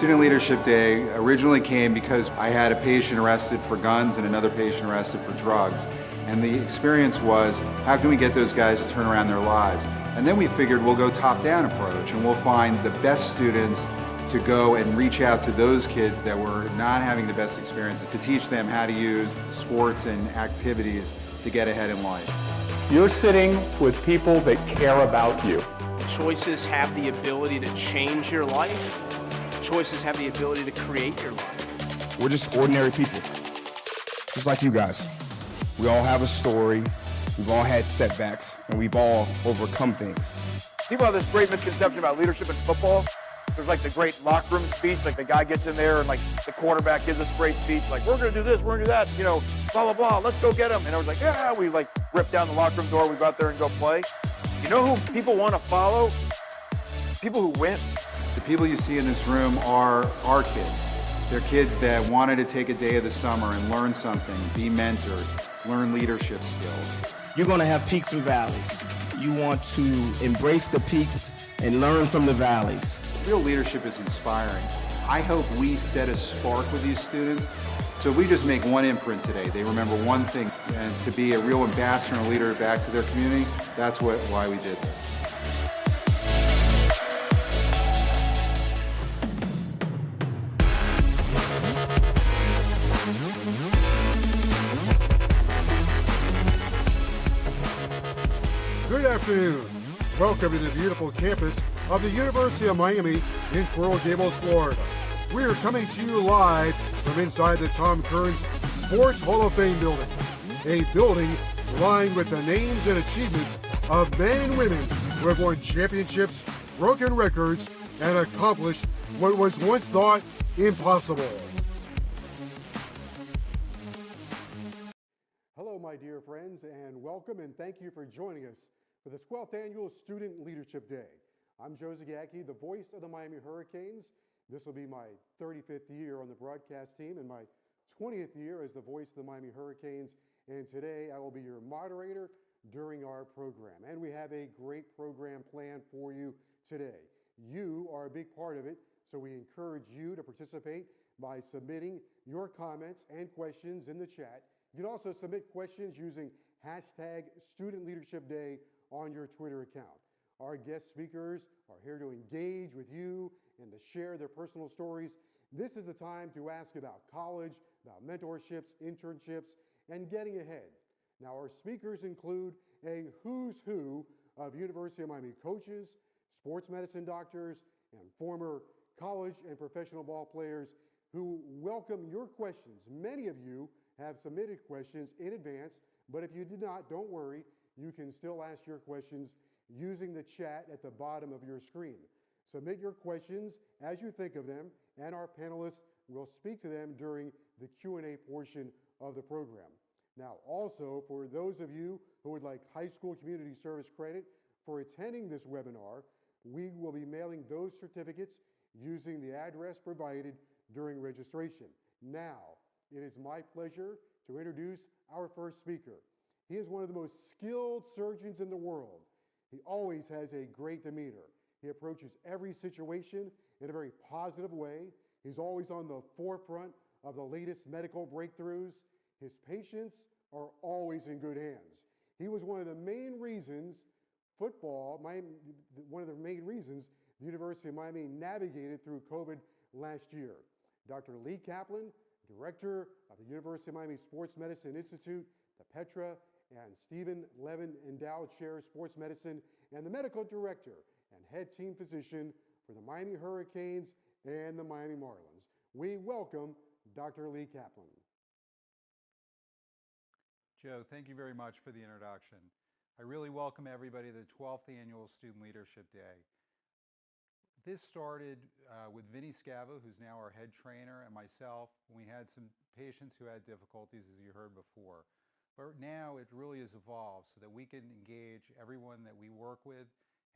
Student Leadership Day originally came because I had a patient arrested for guns and another patient arrested for drugs. And the experience was, how can we get those guys to turn around their lives? And then we figured we'll go top-down approach and we'll find the best students to go and reach out to those kids that were not having the best experiences to teach them how to use sports and activities to get ahead in life. You're sitting with people that care about you. Choices have the ability to change your life. Choices have the ability to create your life. We're just ordinary people, just like you guys. We all have a story, we've all had setbacks, and we've all overcome things. People have this great misconception about leadership in football. There's like the great locker room speech, like the guy gets in there and like the quarterback gives this great speech, like we're gonna do this, we're gonna do that, you know, blah, blah, blah, let's go get them. And everyone's like, yeah, we like rip down the locker room door, we go out there and go play. You know who people wanna follow? People who win. The people you see in this room are our kids. They're kids that wanted to take a day of the summer and learn something, be mentored, learn leadership skills. You're going to have peaks and valleys. You want to embrace the peaks and learn from the valleys. Real leadership is inspiring. I hope we set a spark with these students. So if we just make one imprint today, they remember one thing, and to be a real ambassador and a leader back to their community, that's why we did this. Good afternoon. Welcome to the beautiful campus of the University of Miami in Coral Gables, Florida. We are coming to you live from inside the Tom Kearns Sports Hall of Fame building, a building lined with the names and achievements of men and women who have won championships, broken records, and accomplished what was once thought impossible. Hello, my dear friends, and welcome and thank you for joining us for the 12th Annual Student Leadership Day. I'm Joe Zagacki, the voice of the Miami Hurricanes. This will be my 35th year on the broadcast team and my 20th year as the voice of the Miami Hurricanes. And today I will be your moderator during our program. And we have a great program planned for you today. You are a big part of it, so we encourage you to participate by submitting your comments and questions in the chat. You can also submit questions using hashtag Student Leadership Day on your Twitter account. Our guest speakers are here to engage with you and to share their personal stories. This is the time to ask about college, about mentorships, internships, and getting ahead. Now, our speakers include a who's who of University of Miami coaches, sports medicine doctors, and former college and professional ball players who welcome your questions. Many of you have submitted questions in advance, but if you did not, don't worry. You can still ask your questions using the chat at the bottom of your screen. Submit your questions as you think of them, and our panelists will speak to them during the Q&A portion of the program. Now, also, for those of you who would like high school community service credit for attending this webinar, we will be mailing those certificates using the address provided during registration. Now, it is my pleasure to introduce our first speaker. He is one of the most skilled surgeons in the world. He always has a great demeanor. He approaches every situation in a very positive way. He's always on the forefront of the latest medical breakthroughs. His patients are always in good hands. He was one of the main reasons the University of Miami navigated through COVID last year. Dr. Lee Kaplan, Director of the University of Miami Sports Medicine Institute, the Petra and Stephen Levin Endowed Chair of Sports Medicine, and the Medical Director and Head Team Physician for the Miami Hurricanes and the Miami Marlins. We welcome Dr. Lee Kaplan. Joe, thank you very much for the introduction. I really welcome everybody to the 12th Annual Student Leadership Day. This started with Vinny Scavo, who's now our head trainer, and myself, when we had some patients who had difficulties, as you heard before. But now it really has evolved so that we can engage everyone that we work with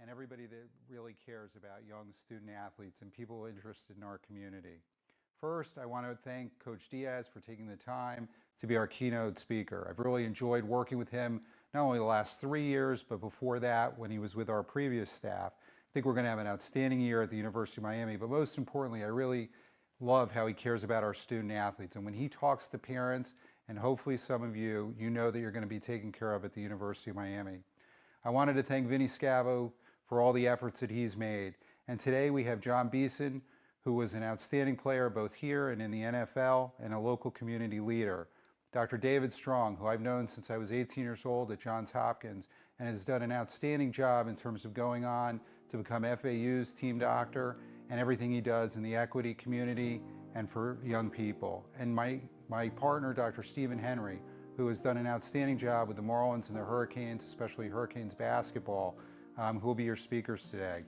and everybody that really cares about young student athletes and people interested in our community. First, I want to thank Coach Diaz for taking the time to be our keynote speaker. I've really enjoyed working with him not only the last 3 years, but before that when he was with our previous staff. think we're going to have an outstanding year at the University of Miami, but most importantly, I really love how he cares about our student athletes. And when he talks to parents, and hopefully some of you, you know that you're going to be taken care of at the University of Miami. I wanted to thank Vinny Scavo for all the efforts that he's made. And today we have John Beeson, who was an outstanding player both here and in the NFL, and a local community leader. Dr. David Strong, who I've known since I was 18 years old at Johns Hopkins, and has done an outstanding job in terms of going on to become FAU's team doctor and everything he does in the equity community and for young people. And my partner, Dr. Stephen Henry, who has done an outstanding job with the Marlins and the Hurricanes, especially Hurricanes basketball, who will be your speakers today.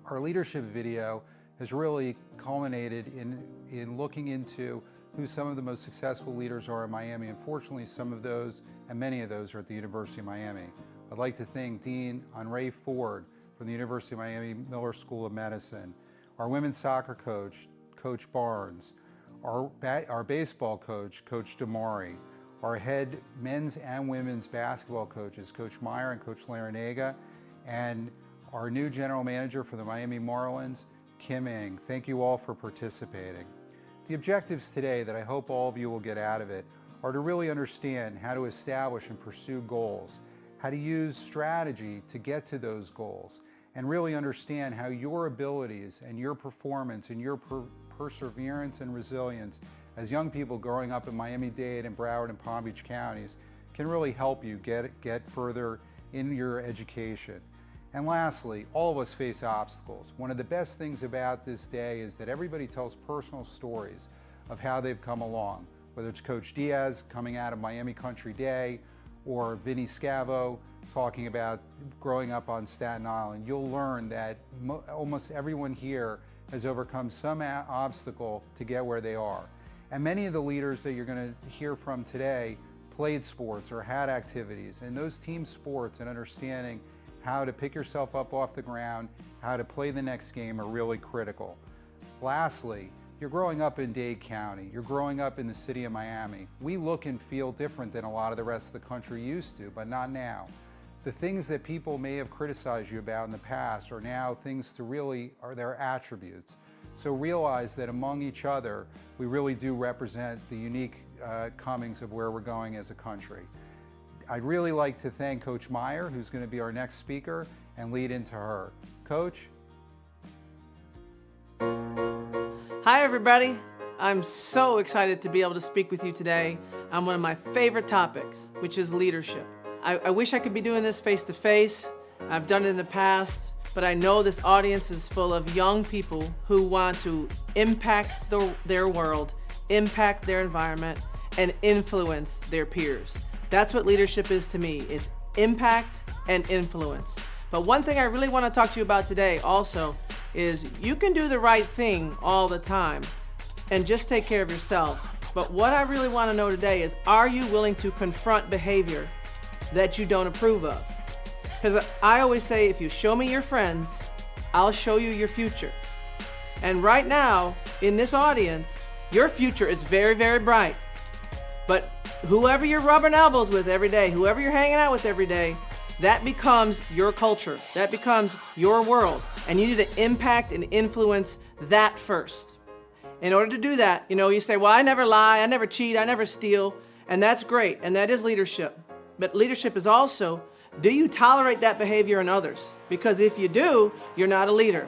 Our leadership video has really culminated in looking into who some of the most successful leaders are in Miami. Unfortunately, some of those, and many of those, are at the University of Miami. I'd like to thank Dean Henry Ford from the University of Miami Miller School of Medicine, our women's soccer coach, Coach Barnes, our baseball coach, Coach Damari, our head men's and women's basketball coaches, Coach Meyer and Coach Larinaga, and our new general manager for the Miami Marlins, Kim Ng. Thank you all for participating. The objectives today that I hope all of you will get out of it are to really understand how to establish and pursue goals, how to use strategy to get to those goals, and really understand how your abilities and your performance and your perseverance and resilience as young people growing up in Miami-Dade and Broward and Palm Beach counties can really help you get further in your education. And lastly, all of us face obstacles. One of the best things about this day is that everybody tells personal stories of how they've come along, whether it's Coach Diaz coming out of Miami Country Day or Vinny Scavo talking about growing up on Staten Island. You'll learn that almost everyone here has overcome some obstacle to get where they are. And many of the leaders that you're going to hear from today played sports or had activities, and those team sports and understanding how to pick yourself up off the ground, how to play the next game are really critical. Lastly, you're growing up in Dade County, you're growing up in the city of Miami. We look and feel different than a lot of the rest of the country used to, but not now. The things that people may have criticized you about in the past are now things to really are their attributes. So realize that among each other, we really do represent the unique comings of where we're going as a country. I'd really like to thank Coach Meyer, who's going to be our next speaker, and lead into her. Coach? Hi everybody. I'm so excited to be able to speak with you today on one of my favorite topics, which is leadership. I wish I could be doing this face to face. I've done it in the past, but I know this audience is full of young people who want to impact their world, impact their environment, and influence their peers. That's what leadership is to me. It's impact and influence. But one thing I really want to talk to you about today also is you can do the right thing all the time and just take care of yourself. But what I really want to know today is, are you willing to confront behavior that you don't approve of? Because I always say, if you show me your friends, I'll show you your future. And right now, in this audience, your future is very, very bright. But whoever you're rubbing elbows with every day, whoever you're hanging out with every day, that becomes your culture. That becomes your world. And you need to impact and influence that first. In order to do that, you say, well, I never lie, I never cheat, I never steal. And that's great, and that is leadership. But leadership is also, do you tolerate that behavior in others? Because if you do, you're not a leader.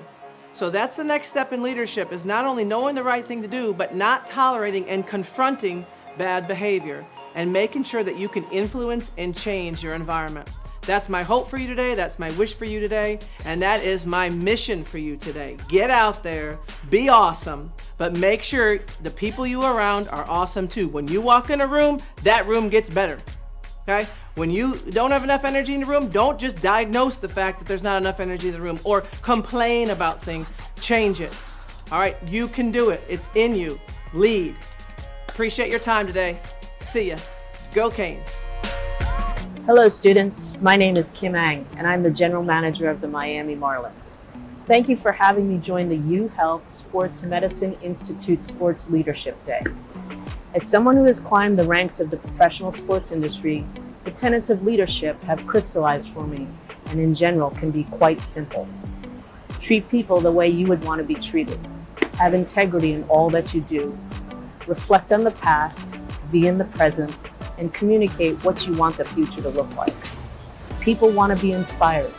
So that's the next step in leadership, is not only knowing the right thing to do, but not tolerating and confronting bad behavior and making sure that you can influence and change your environment. That's my hope for you today, that's my wish for you today, and that is my mission for you today. Get out there, be awesome, but make sure the people you are around are awesome too. When you walk in a room, that room gets better. Okay? When you don't have enough energy in the room, don't just diagnose the fact that there's not enough energy in the room or complain about things. Change it. All right? You can do it. It's in you. Lead. Appreciate your time today. See ya. Go Canes. Hello students, my name is Kim Ng and I'm the General Manager of the Miami Marlins. Thank you for having me join the U Health Sports Medicine Institute Sports Leadership Day. As someone who has climbed the ranks of the professional sports industry, the tenets of leadership have crystallized for me and in general can be quite simple. Treat people the way you would want to be treated. Have integrity in all that you do. Reflect on the past, be in the present, and communicate what you want the future to look like. People want to be inspired,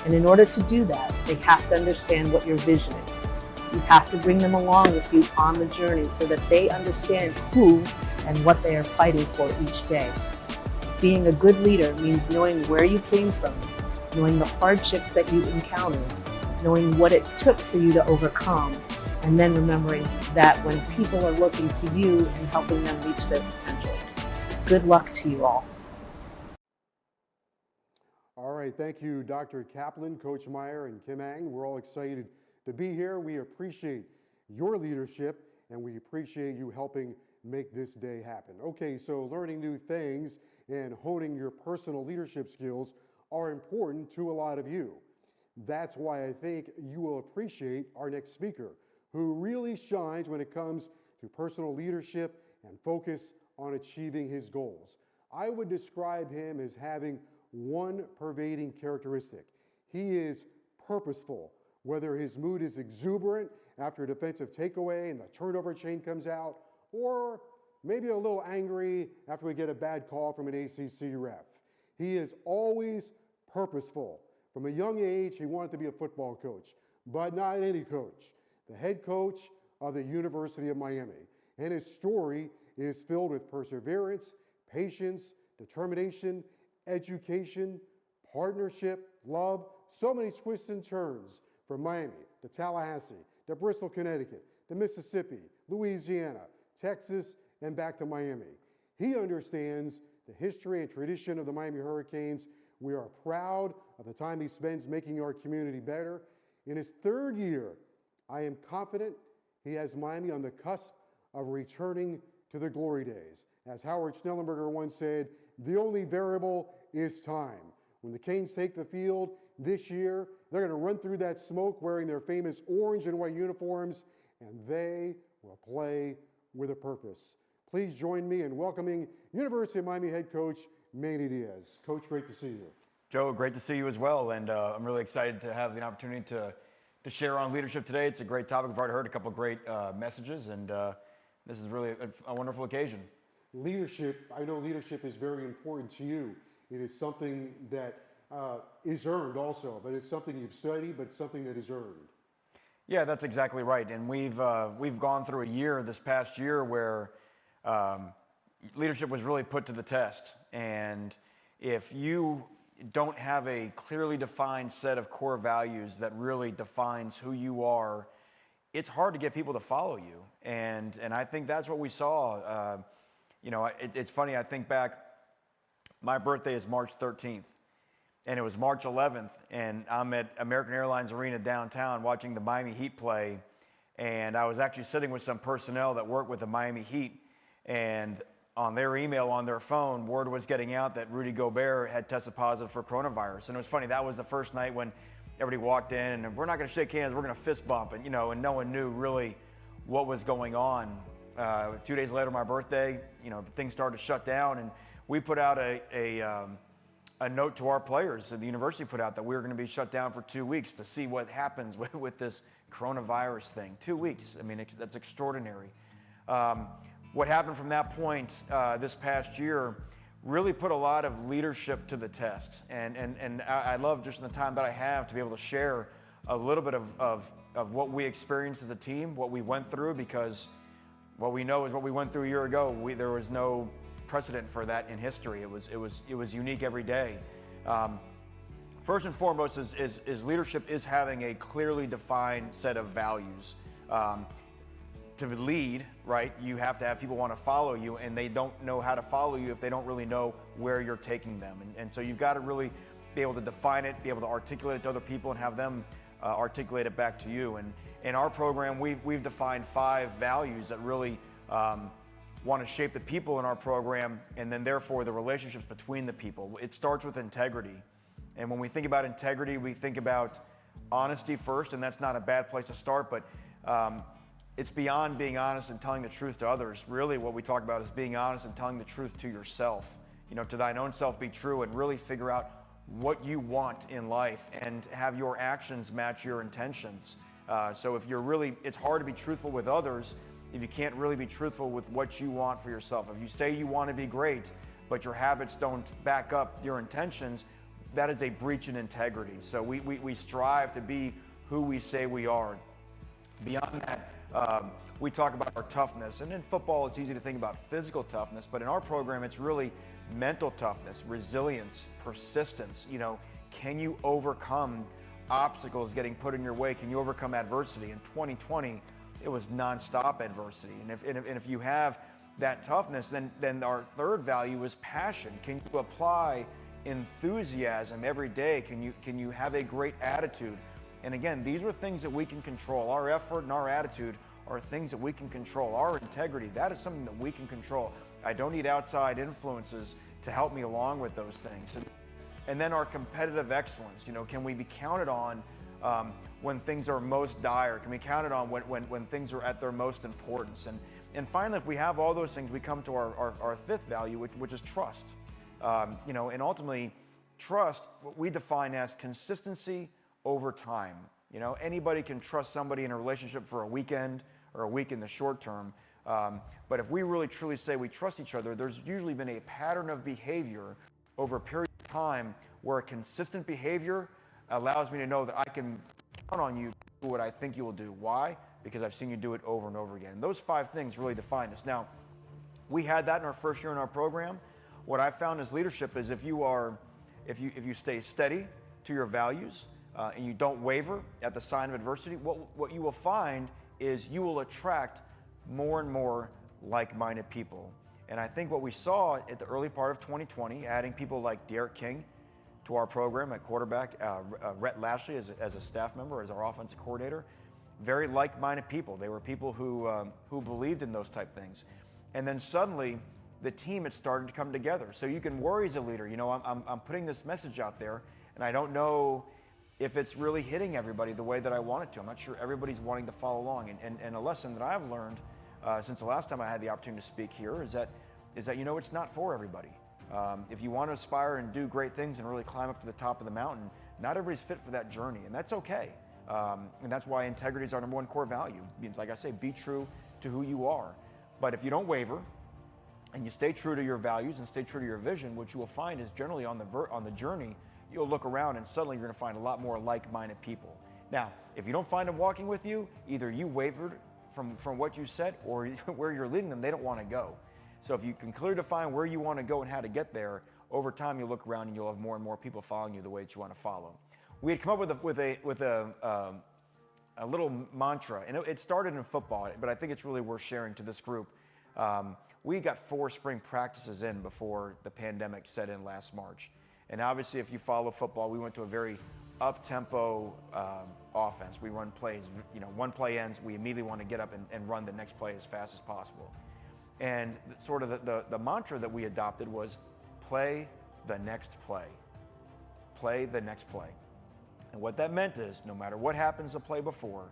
and in order to do that, they have to understand what your vision is. You have to bring them along with you on the journey so that they understand who and what they are fighting for each day. Being a good leader means knowing where you came from, knowing the hardships that you encountered, knowing what it took for you to overcome, and then remembering that when people are looking to you and helping them reach their potential. Good luck to you all. All right, thank you, Dr. Kaplan, Coach Meyer, and Kim Ang. We're all excited to be here. We appreciate your leadership, and we appreciate you helping make this day happen. Okay, so learning new things and honing your personal leadership skills are important to a lot of you. That's why I think you will appreciate our next speaker, who really shines when it comes to personal leadership and focus on achieving his goals. I would describe him as having one pervading characteristic. He is purposeful, whether his mood is exuberant after a defensive takeaway and the turnover chain comes out, or maybe a little angry after we get a bad call from an ACC ref. He is always purposeful. From a young age, he wanted to be a football coach, but not any coach, the head coach of the University of Miami. And his story is filled with perseverance, patience, determination, education, partnership, love, so many twists and turns from Miami to Tallahassee, to Bristol, Connecticut, to Mississippi, Louisiana, Texas, and back to Miami. He understands the history and tradition of the Miami Hurricanes. We are proud of the time he spends making our community better. In his third year, I am confident he has Miami on the cusp of returning to the glory days. As Howard Schnellenberger once said, the only variable is time. When the Canes take the field this year, they're going to run through that smoke wearing their famous orange and white uniforms, and they will play with a purpose. Please join me in welcoming University of Miami head coach Manny Diaz. Coach, great to see you. Joe, great to see you as well, and I'm really excited to have the opportunity to share on leadership today. It's a great topic. We've already heard a couple of great messages, and this is really a wonderful occasion. Leadership, I know leadership is very important to you. It is something that is earned also, but it's something you've studied, but it's something that is earned. Yeah, that's exactly right. And we've gone through a year this past year where leadership was really put to the test. And if you don't have a clearly defined set of core values that really defines who you are, it's hard to get people to follow you. And I think that's what we saw. It's funny, I think back, my birthday is March 13th, and it was March 11th, and I'm at American Airlines Arena downtown watching the Miami Heat play, and I was actually sitting with some personnel that work with the Miami Heat, and on their email, on their phone, word was getting out that Rudy Gobert had tested positive for coronavirus. And it was funny, that was the first night when everybody walked in, and we're not going to shake hands, we're going to fist bump, and no one knew really what was going on. 2 days later, my birthday, things started to shut down, and we put out a note to our players, and the university put out that we were going to be shut down for 2 weeks to see what happens with this coronavirus thing. 2 weeks, that's extraordinary. What happened from that point this past year really put a lot of leadership to the test. And I love just in the time that I have to be able to share a little bit of what we experienced as a team, what we went through, because what we know is what we went through a year ago. There was no precedent for that in history. It was unique every day. First and foremost is leadership is having a clearly defined set of values. To lead, right, you have to have people want to follow you, and they don't know how to follow you if they don't really know where you're taking them. And so you've got to really be able to define it, be able to articulate it to other people, and have them articulate it back to you. And in our program, we've defined 5 values that really want to shape the people in our program, and then therefore the relationships between the people. It starts with integrity. And when we think about integrity, we think about honesty first, and that's not a bad place to start, but it's beyond being honest and telling the truth to others. Really what we talk about is being honest and telling the truth to yourself. To thine own self be true, and really figure out what you want in life and have your actions match your intentions. So if you're really, it's hard to be truthful with others if you can't really be truthful with what you want for yourself. If you say you want to be great, but your habits don't back up your intentions, that is a breach in integrity. So we strive to be who we say we are. Beyond that, we talk about our toughness. And in football, it's easy to think about physical toughness, but in our program, it's really mental toughness, resilience, persistence. You know, can you overcome obstacles getting put in your way? Can you overcome adversity? In 2020, it was nonstop adversity. And if you have that toughness, then our third value is passion. Can you apply enthusiasm every day? Can you have a great attitude? And again, these are things that we can control. Our effort and our attitude are things that we can control. Our integrity, that is something that we can control. I don't need outside influences to help me along with those things. And then our competitive excellence, you know, can we be counted on when things are most dire? Can we be counted on when things are at their most importance? And finally, if we have all those things, we come to our fifth value, which is trust. You know, and ultimately, trust, what we define as consistency over time. You know, anybody can trust somebody in a relationship for a weekend or a week in the short term. But if we really truly say we trust each other, there's usually been a pattern of behavior over a period of time where a consistent behavior allows me to know that I can count on you to do what I think you will do. Why? Because I've seen you do it over and over again. Those 5 things really define us. Now, we had that in our first year in our program. What I found as leadership is if you stay steady to your values and you don't waver at the sign of adversity, what you will find is you will attract more and more like-minded people. And I think what we saw at the early part of 2020, adding people like Derek King to our program at quarterback, Rhett Lashley as a staff member, as our offensive coordinator, very like-minded people. They were people who believed in those type things. And then suddenly, the team had started to come together. So you can worry as a leader, you know, I'm putting this message out there, and I don't know if it's really hitting everybody the way that I want it to. I'm not sure everybody's wanting to follow along. And a lesson that I've learned since the last time I had the opportunity to speak here is that you know, it's not for everybody. If you want to aspire and do great things and really climb up to the top of the mountain, not everybody's fit for that journey, and that's okay. And that's why integrity is our number one core value. It means, like I say, be true to who you are. But if you don't waver, and you stay true to your values and stay true to your vision, what you will find is generally on the journey, you'll look around and suddenly you're going to find a lot more like-minded people. Now, if you don't find them walking with you, either you wavered from what you said, or where you're leading them, they don't want to go. So if you can clearly define where you want to go and how to get there, over time you'll look around and you'll have more and more people following you the way that you want to follow. We had come up with a little mantra, and it started in football, but I think it's really worth sharing to this group. We got 4 spring practices in before the pandemic set in last March. And obviously, if you follow football, we went to a very up-tempo offense. We run plays, you know, one play ends, we immediately want to get up and run the next play as fast as possible. And sort of the mantra that we adopted was play the next play. Play the next play. And what that meant is no matter what happens the play before,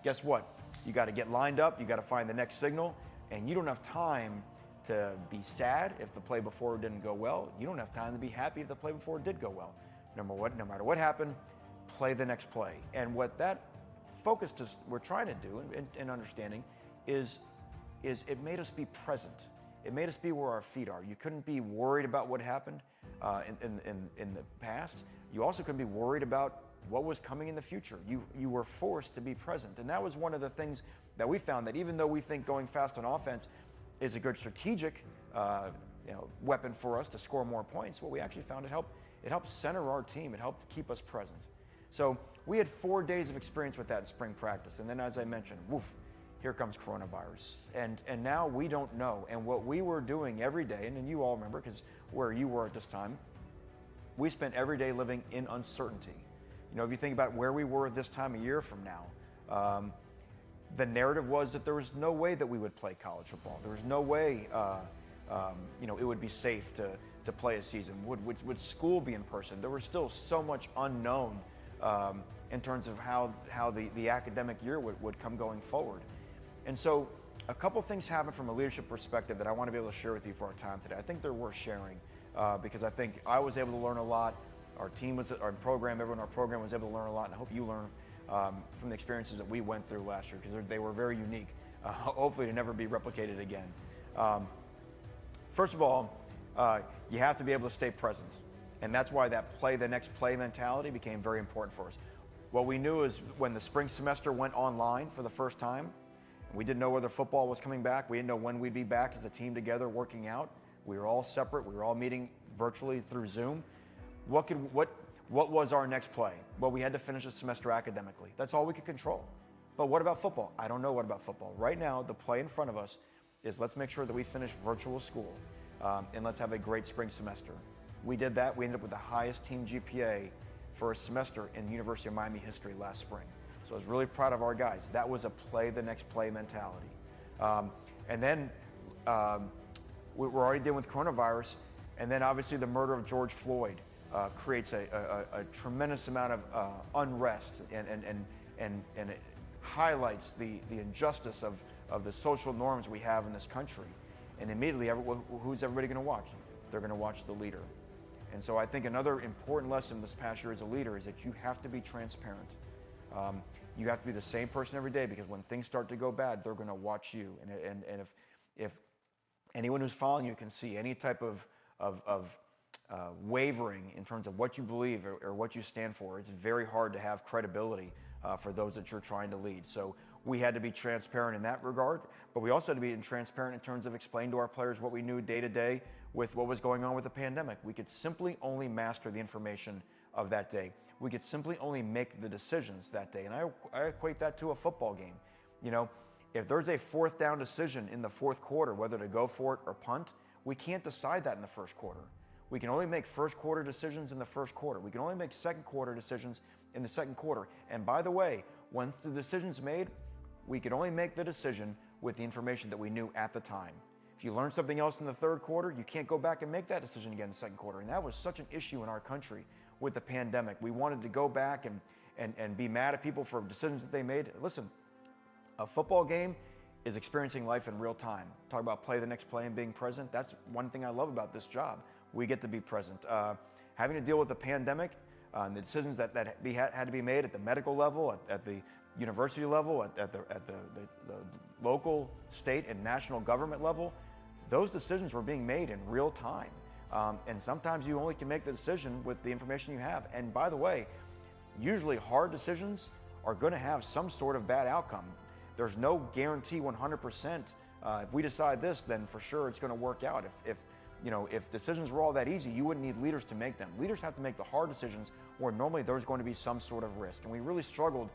guess what? You got to get lined up, you got to find the next signal, and you don't have time to be sad if the play before didn't go well. You don't have time to be happy if the play before did go well. No matter what happened, play the next play. And what that focus we're trying to do and understanding is it made us be present. It made us be where our feet are. You couldn't be worried about what happened in the past. You also couldn't be worried about what was coming in the future. You were forced to be present. And that was one of the things that we found, that even though we think going fast on offense is a good strategic weapon for us to score more points, what we actually found, it helped center our team. It helped keep us present. So we had 4 days of experience with that in spring practice. And then, as I mentioned, woof, here comes coronavirus. And now we don't know. And what we were doing every day, and you all remember, because where you were at this time, we spent every day living in uncertainty. You know, if you think about where we were this time a year from now, the narrative was that there was no way that we would play college football. There was no way, it would be safe to play a season. Would school be in person? There was still so much unknown in terms of how the academic year would come going forward. And so a couple things happened from a leadership perspective that I want to be able to share with you for our time today. I think they're worth sharing because I think I was able to learn a lot. Our team was, our program, everyone in our program was able to learn a lot, and I hope you learn from the experiences that we went through last year, because they were very unique, hopefully to never be replicated again. First of all, you have to be able to stay present. And that's why that play the next play mentality became very important for us. What we knew is when the spring semester went online for the first time, we didn't know whether football was coming back. We didn't know when we'd be back as a team together working out. We were all separate. We were all meeting virtually through Zoom. What was our next play? Well, we had to finish the semester academically. That's all we could control. But what about football? I don't know what about football. Right now, the play in front of us is let's make sure that we finish virtual school and let's have a great spring semester. We did that. We ended up with the highest team GPA for a semester in University of Miami history last spring. So I was really proud of our guys. That was a play the next play mentality. And then we're already dealing with coronavirus, and then obviously the murder of George Floyd creates a tremendous amount of unrest, and it highlights the injustice of the social norms we have in this country. And immediately, who's everybody going to watch? They're going to watch the leader. And so I think another important lesson this past year as a leader is that you have to be transparent. You have to be the same person every day, because when things start to go bad, they're going to watch you. And if anyone who's following you can see any type of wavering in terms of what you believe or what you stand for, it's very hard to have credibility for those that you're trying to lead. So we had to be transparent in that regard, but we also had to be transparent in terms of explaining to our players what we knew day to day with what was going on with the pandemic. We could simply only master the information of that day. We could simply only make the decisions that day. And I equate that to a football game. You know, if there's a fourth down decision in the fourth quarter, whether to go for it or punt, we can't decide that in the first quarter. We can only make first quarter decisions in the first quarter. We can only make second quarter decisions in the second quarter. And by the way, once the decision's made, we can only make the decision with the information that we knew at the time. If you learn something else in the third quarter, you can't go back and make that decision again in the second quarter. And that was such an issue in our country with the pandemic. We wanted to go back and be mad at people for decisions that they made. Listen, a football game is experiencing life in real time. Talk about play the next play and being present. That's one thing I love about this job. We get to be present. Having to deal with the pandemic, the decisions that had to be made at the medical level, at the university level, at the local, state, and national government level, those decisions were being made in real time. And sometimes you only can make the decision with the information you have. And by the way, usually hard decisions are going to have some sort of bad outcome. There's no guarantee 100%. If we decide this, then for sure it's going to work out. If decisions were all that easy, you wouldn't need leaders to make them. Leaders have to make the hard decisions where normally there's going to be some sort of risk. And we really struggled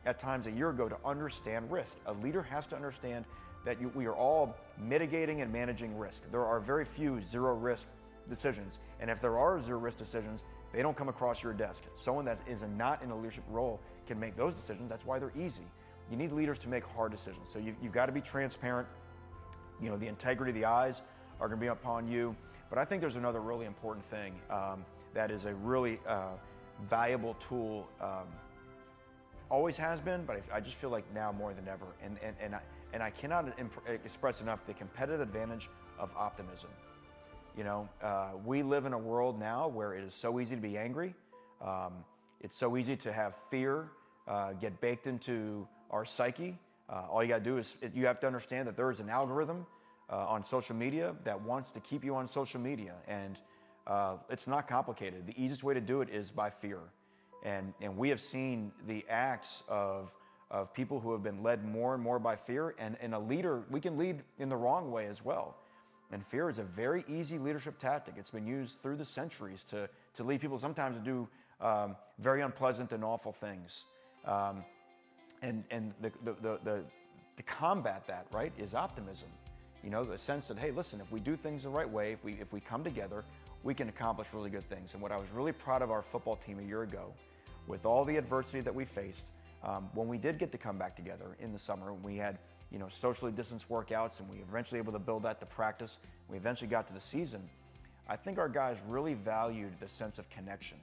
at times a year ago to understand risk. A leader has to understand that we are all mitigating and managing risk. There are very few zero risk decisions. And if there are zero risk decisions, they don't come across your desk. Someone that is not in a leadership role can make those decisions. That's why they're easy. You need leaders to make hard decisions. So you've got to be transparent. You know, the integrity of the eyes are going to be upon you. But I think there's another really important thing that is a really valuable tool. Always has been, but I just feel like now more than ever. And I cannot express enough the competitive advantage of optimism. You know, we live in a world now where it is so easy to be angry. It's so easy to have fear get baked into our psyche. All you got to do is, you have to understand that there is an algorithm on social media that wants to keep you on social media. And it's not complicated. The easiest way to do it is by fear. And we have seen the acts of people who have been led more and more by fear. And a leader, we can lead in the wrong way as well. And fear is a very easy leadership tactic. It's been used through the centuries to lead people sometimes to do very unpleasant and awful things. And to combat that, right, is optimism. You know, the sense that, hey, listen, if we do things the right way, if we come together, we can accomplish really good things. And what I was really proud of our football team a year ago, with all the adversity that we faced, when we did get to come back together in the summer, we had, you know, socially distanced workouts, and we eventually able to build that to practice. We eventually got to the season. I think our guys really valued the sense of connection.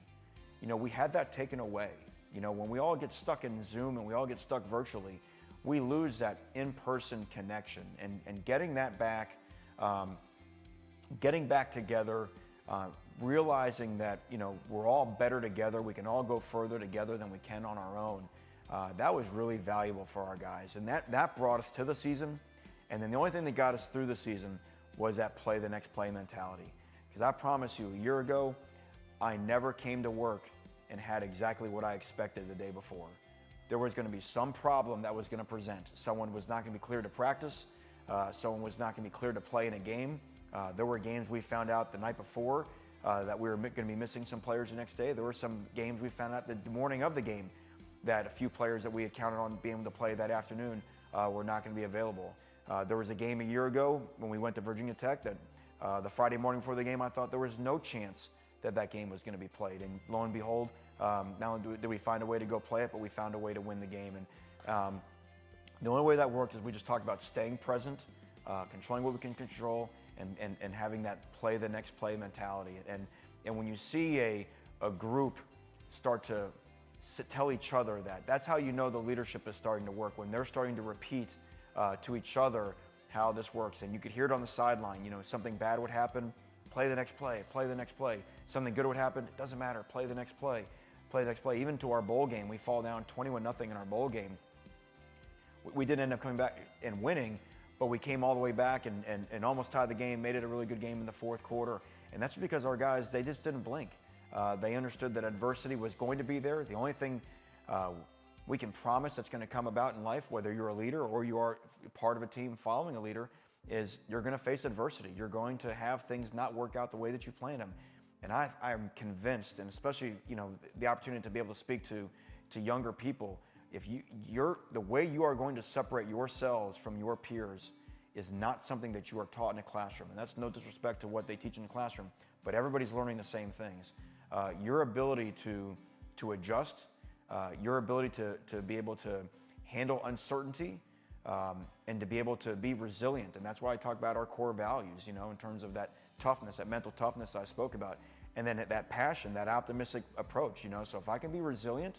You know, we had that taken away. You know, when we all get stuck in Zoom and we all get stuck virtually, we lose that in-person connection. And getting that back, getting back together, realizing that, we're all better together. We can all go further together than we can on our own. That was really valuable for our guys. And that brought us to the season. And then the only thing that got us through the season was that play the next play mentality. Because I promise you, a year ago, I never came to work and had exactly what I expected the day before. There was going to be some problem that was going to present. Someone was not going to be cleared to practice. Someone was not going to be cleared to play in a game. There were games we found out the night before that we were going to be missing some players the next day. There were some games we found out the morning of the game that a few players that we had counted on being able to play that afternoon were not going to be available. There was a game a year ago when we went to Virginia Tech that the Friday morning before the game, I thought there was no chance that game was going to be played. And lo and behold, not only did we find a way to go play it, but we found a way to win the game. And the only way that worked is we just talked about staying present, controlling what we can control, and having that play the next play mentality. And when you see a group start to tell each other that's how you know the leadership is starting to work, when they're starting to repeat to each other how this works. And you could hear it on the sideline. Something bad would happen, play the next play, play the next play. Something good would happen, it doesn't matter, play the next play, play the next play. Even to our bowl game, we fall down 21-0 in our bowl game. We didn't end up coming back and winning, but we came all the way back and almost tied the game, made it a really good game in the fourth quarter. And that's because our guys, they just didn't blink. They understood that adversity was going to be there. The only thing we can promise that's going to come about in life, whether you're a leader or you are part of a team following a leader, is you're going to face adversity. You're going to have things not work out the way that you planned them. And I'm convinced, and especially the opportunity to be able to speak to younger people, if the way you are going to separate yourselves from your peers is not something that you are taught in a classroom. And that's no disrespect to what they teach in the classroom, but everybody's learning the same things. Your ability to adjust, your ability to be able to handle uncertainty, and to be able to be resilient. And that's why I talk about our core values, in terms of that toughness, that mental toughness I spoke about. And then that passion, that optimistic approach, So if I can be resilient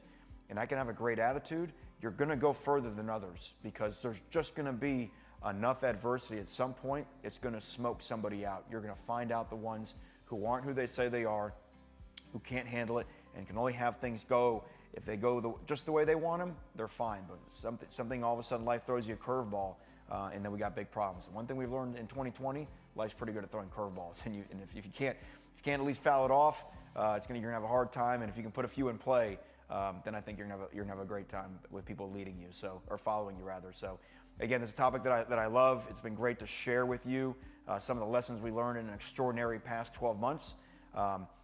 and I can have a great attitude, you're going to go further than others, because there's just going to be enough adversity at some point. It's going to smoke somebody out. You're going to find out the ones who aren't who they say they are, who can't handle it, and can only have things go. If they go just the way they want them, they're fine. But something all of a sudden life throws you a curveball, and then we got big problems. And one thing we've learned in 2020, life's pretty good at throwing curveballs. And if you can't at least foul it off, you're gonna have a hard time. And if you can put a few in play, then I think you're gonna have a great time with people leading you, or following you rather. So again, this is a topic that I love. It's been great to share with you some of the lessons we learned in an extraordinary past 12 months.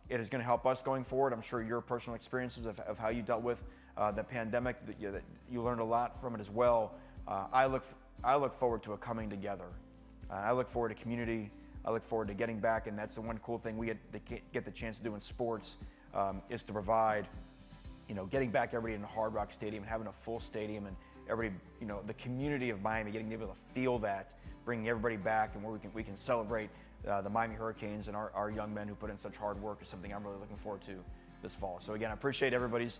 It is going to help us going forward. I'm sure your personal experiences of how you dealt with the pandemic, that you learned a lot from it as well. I look forward to a coming together. I look forward to community. I look forward to getting back, and that's the one cool thing we get the chance to do in sports, is to provide, getting back everybody in the Hard Rock Stadium and having a full stadium, and everybody, the community of Miami, getting able to feel that, bringing everybody back, and where we can celebrate the Miami Hurricanes and our young men who put in such hard work is something I'm really looking forward to this fall. So again, I appreciate everybody's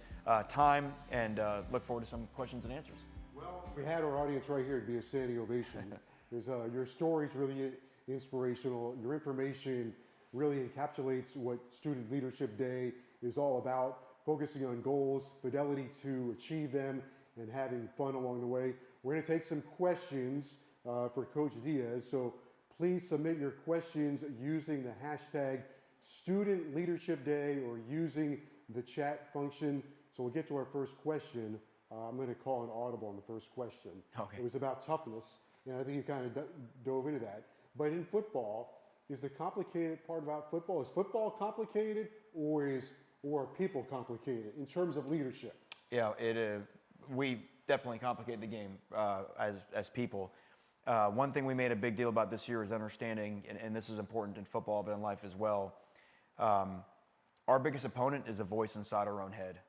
time, and look forward to some questions and answers. Well, we had our audience right here to be a standing ovation. Your story is really inspirational. Your information really encapsulates what Student Leadership Day is all about, focusing on goals, fidelity to achieve them, and having fun along the way. We're going to take some questions for Coach Diaz. So please submit your questions using the hashtag Student Leadership Day or using the chat function. So we'll get to our first question. I'm going to call an audible on the first question. Okay. It was about toughness, and I think you kind of dove into that. But in football, is the complicated part about football, is football complicated, or are people complicated in terms of leadership? Yeah, we definitely complicate the game as people. One thing we made a big deal about this year is understanding, and this is important in football, but in life as well, our biggest opponent is a voice inside our own head.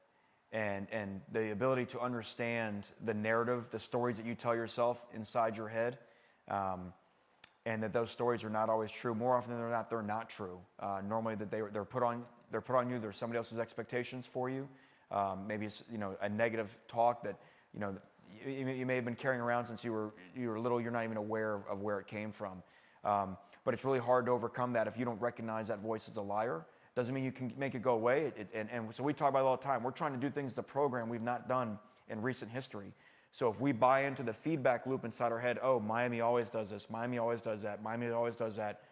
And the ability to understand the narrative, the stories that you tell yourself inside your head, and that those stories are not always true. More often than not, they're not true. Normally that they're put on you, there's somebody else's expectations for you. Maybe it's a negative talk that you may have been carrying around since you were little. You're not even aware of where it came from. but it's really hard to overcome that if you don't recognize that voice as a liar. Doesn't mean you can make it go away. And so we talk about it all the time. We're trying to do things to program we've not done in recent history. So if we buy into the feedback loop inside our head, oh, Miami always does this, Miami always does that, Miami always does that,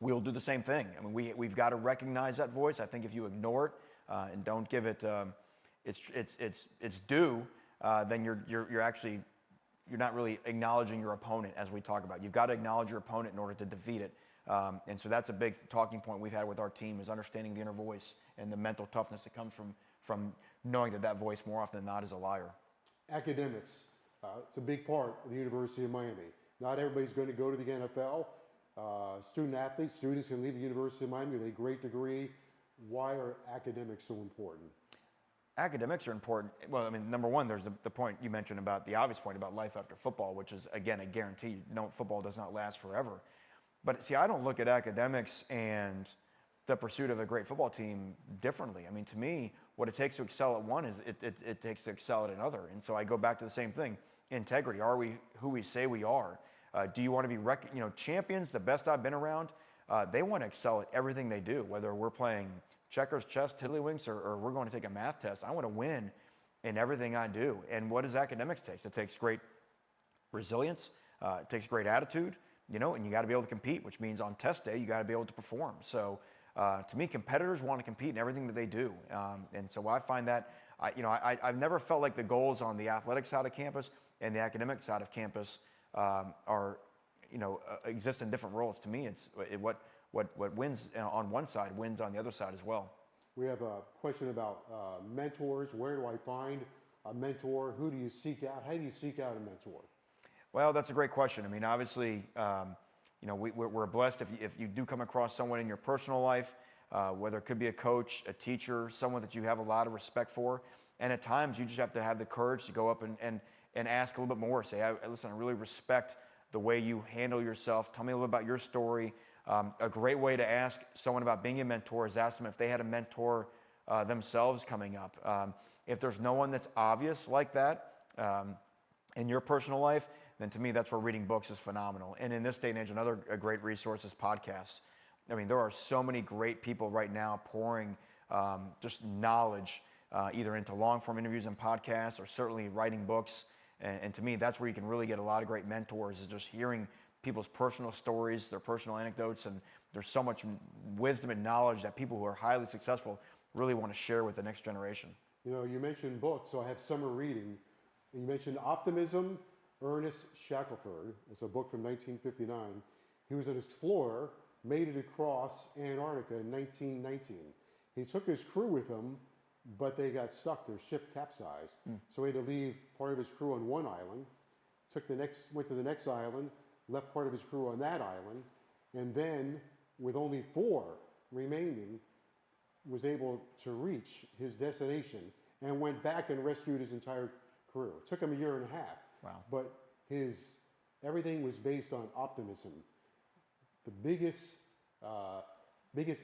we'll do the same thing. I mean, we've got to recognize that voice. I think if you ignore it and don't give it its due, then you're not really acknowledging your opponent, as we talk about. You've got to acknowledge your opponent in order to defeat it. And so that's a big talking point we've had with our team, is understanding the inner voice and the mental toughness that comes from knowing that voice more often than not is a liar. Academics, it's a big part of the University of Miami. Not everybody's going to go to the NFL. Student athletes, students can leave the University of Miami with a great degree. Why are academics so important? Academics are important. Well, I mean, number one, there's the point you mentioned about the obvious point about life after football, which is, again, a guarantee. Football does not last forever. But see, I don't look at academics and the pursuit of a great football team differently. I mean, to me, what it takes to excel at one is it takes to excel at another. And so I go back to the same thing. Integrity. Are we who we say we are? Do you want to be champions, the best I've been around? They want to excel at everything they do, whether we're playing checkers, chess, tiddlywinks, or we're going to take a math test. I want to win in everything I do. And what does academics take? It takes great resilience. It takes great attitude, and you got to be able to compete, which means on test day, you got to be able to perform. So to me, competitors want to compete in everything that they do. And so I find that, I've never felt like the goals on the athletic side of campus and the academic side of campus exist in different roles. To me, what wins on one side wins on the other side as well. We have a question about mentors. Where do I find a mentor? Who do you seek out? How do you seek out a mentor? Well, that's a great question. I mean, obviously, we're blessed if you do come across someone in your personal life, whether it could be a coach, a teacher, someone that you have a lot of respect for. And at times, you just have to have the courage to go up and ask a little bit more. Say, listen, I really respect the way you handle yourself. Tell me a little bit about your story. A great way to ask someone about being a mentor is ask them if they had a mentor themselves coming up. If there's no one that's obvious like that in your personal life, then to me, that's where reading books is phenomenal. And in this day and age, another great resource is podcasts. I mean, there are so many great people right now pouring just knowledge either into long-form interviews and podcasts, or certainly writing books. And to me, that's where you can really get a lot of great mentors, is just hearing people's personal stories, their personal anecdotes, and there's so much wisdom and knowledge that people who are highly successful really want to share with the next generation. You mentioned books, so I have summer reading. You mentioned Optimism. Ernest Shackelford, it's a book from 1959. He was an explorer, made it across Antarctica in 1919. He took his crew with him, but they got stuck. Their ship capsized. So he had to leave part of his crew on one island, went to the next island, left part of his crew on that island, and then, with only 4 remaining, was able to reach his destination and went back and rescued his entire crew. It took him a year and a half. Wow. But everything was based on optimism. The biggest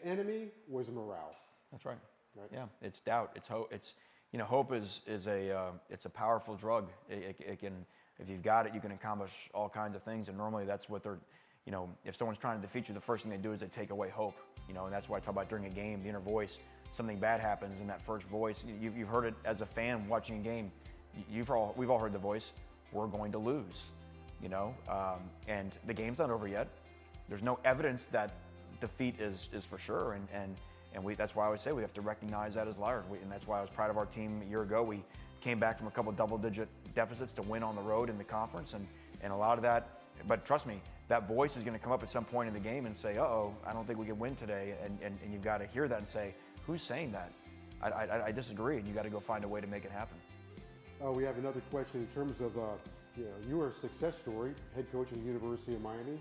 enemy was morale. That's right. Yeah, it's doubt. It's hope. Hope is a powerful drug. It can, if you've got it, you can accomplish all kinds of things. And normally that's what they're, if someone's trying to defeat you, the first thing they do is they take away hope. And that's why I talk about during a game, the inner voice. Something bad happens, and that first voice, you've heard it as a fan watching a game. We've all heard the voice. We're going to lose, and the game's not over yet. There's no evidence that defeat is for sure, and that's why I always say we have to recognize that as liars, and that's why I was proud of our team a year ago. We came back from a couple double-digit deficits to win on the road in the conference, and a lot of that. But trust me, that voice is going to come up at some point in the game and say, "Uh-oh, I don't think we can win today," and you've got to hear that and say, "Who's saying that? I disagree," and you got to go find a way to make it happen. We have another question in terms of, you are a success story, head coach at the University of Miami.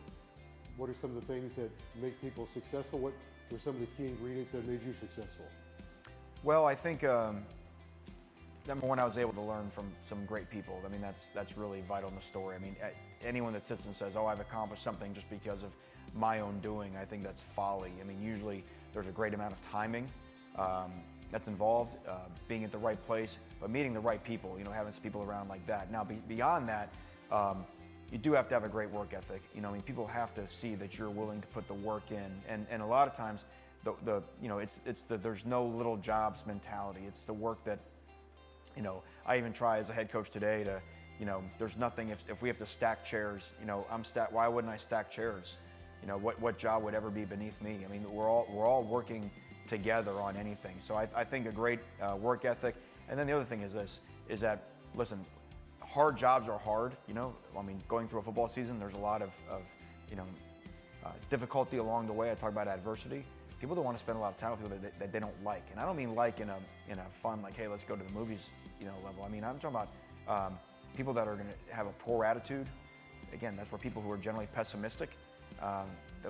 What are some of the things that make people successful? What were some of the key ingredients that made you successful? Well, I think number one, I was able to learn from some great people. I mean, that's really vital in the story. I mean, anyone that sits and says, "Oh, I've accomplished something just because of my own doing," I think that's folly. I mean, usually there's a great amount of timing that's involved, being at the right place, but meeting the right people, having some people around like that. Now, beyond that, you do have to have a great work ethic. You know, I mean, people have to see that you're willing to put the work in, and a lot of times, it's the there's no little jobs mentality. It's the work that, you know, I even try as a head coach today to, you know, there's nothing if we have to stack chairs, you know, why wouldn't I stack chairs? You know, what job would ever be beneath me? I mean, we're all working together on anything. So I think a great work ethic. And then the other thing is that listen, hard jobs are hard. You know, I mean, going through a football season, there's a lot of you know, difficulty along the way. I talk about adversity. People don't want to spend a lot of time with people that they don't like, and I don't mean like in a fun, like, hey, let's go to the movies, you know, level. I mean, I'm talking about people that are going to have a poor attitude. Again, that's where people who are generally pessimistic,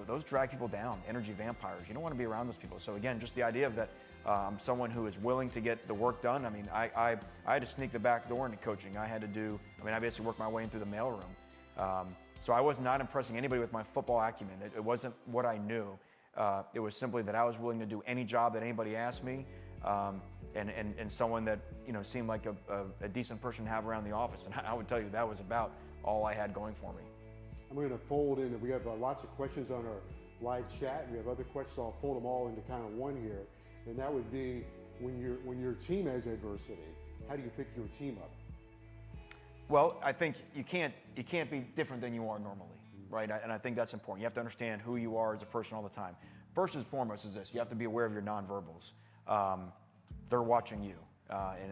those drag people down, energy vampires. You don't want to be around those people. So again, just the idea of that someone who is willing to get the work done. I mean, I had to sneak the back door into coaching. I basically worked my way in through the mailroom. So I was not impressing anybody with my football acumen. It wasn't what I knew. It was simply that I was willing to do any job that anybody asked me, and someone that, you know, seemed like a decent person to have around the office. And I would tell you that was about all I had going for me. I'm going to fold in, we have lots of questions on our live chat. We have other questions, I'll fold them all into kind of one here. And that would be, when your team has adversity, how do you pick your team up? Well, I think you can't be different than you are normally, right? And I think that's important. You have to understand who you are as a person all the time. First and foremost is this: you have to be aware of your nonverbals. They're watching you,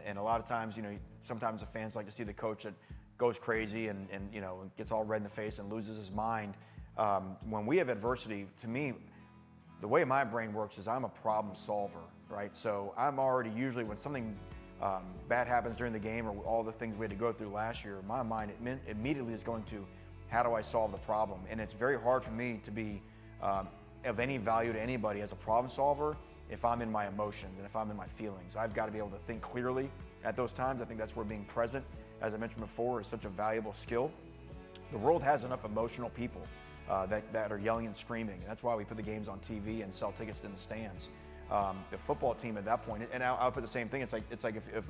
and a lot of times, you know, sometimes the fans like to see the coach that goes crazy and you know, gets all red in the face and loses his mind. When we have adversity, to me, the way my brain works is I'm a problem solver, right? So I'm already usually, when something bad happens during the game, or all the things we had to go through last year, my mind immediately is going to, how do I solve the problem? And it's very hard for me to be of any value to anybody as a problem solver if I'm in my emotions and if I'm in my feelings. I've got to be able to think clearly at those times. I think that's where being present, as I mentioned before, is such a valuable skill. The world has enough emotional people that are yelling and screaming. And that's why we put the games on TV and sell tickets in the stands. The football team at that point, and I'll put the same thing. It's like if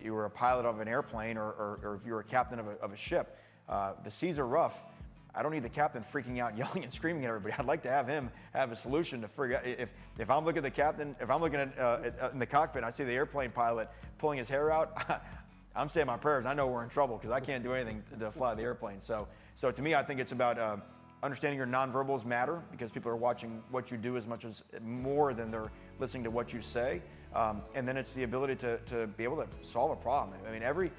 you were a pilot of an airplane, or if you were a captain of a ship. The seas are rough. I don't need the captain freaking out, yelling and screaming at everybody. I'd like to have him have a solution to figure out, if I'm looking at the captain, if I'm looking at in the cockpit, I see the airplane pilot pulling his hair out, I'm saying my prayers. I know we're in trouble because I can't do anything to fly the airplane. So to me, I think it's about understanding your nonverbals matter, because people are watching what you do as much as more than they're listening to what you say. And then it's the ability to be able to solve a problem. I mean,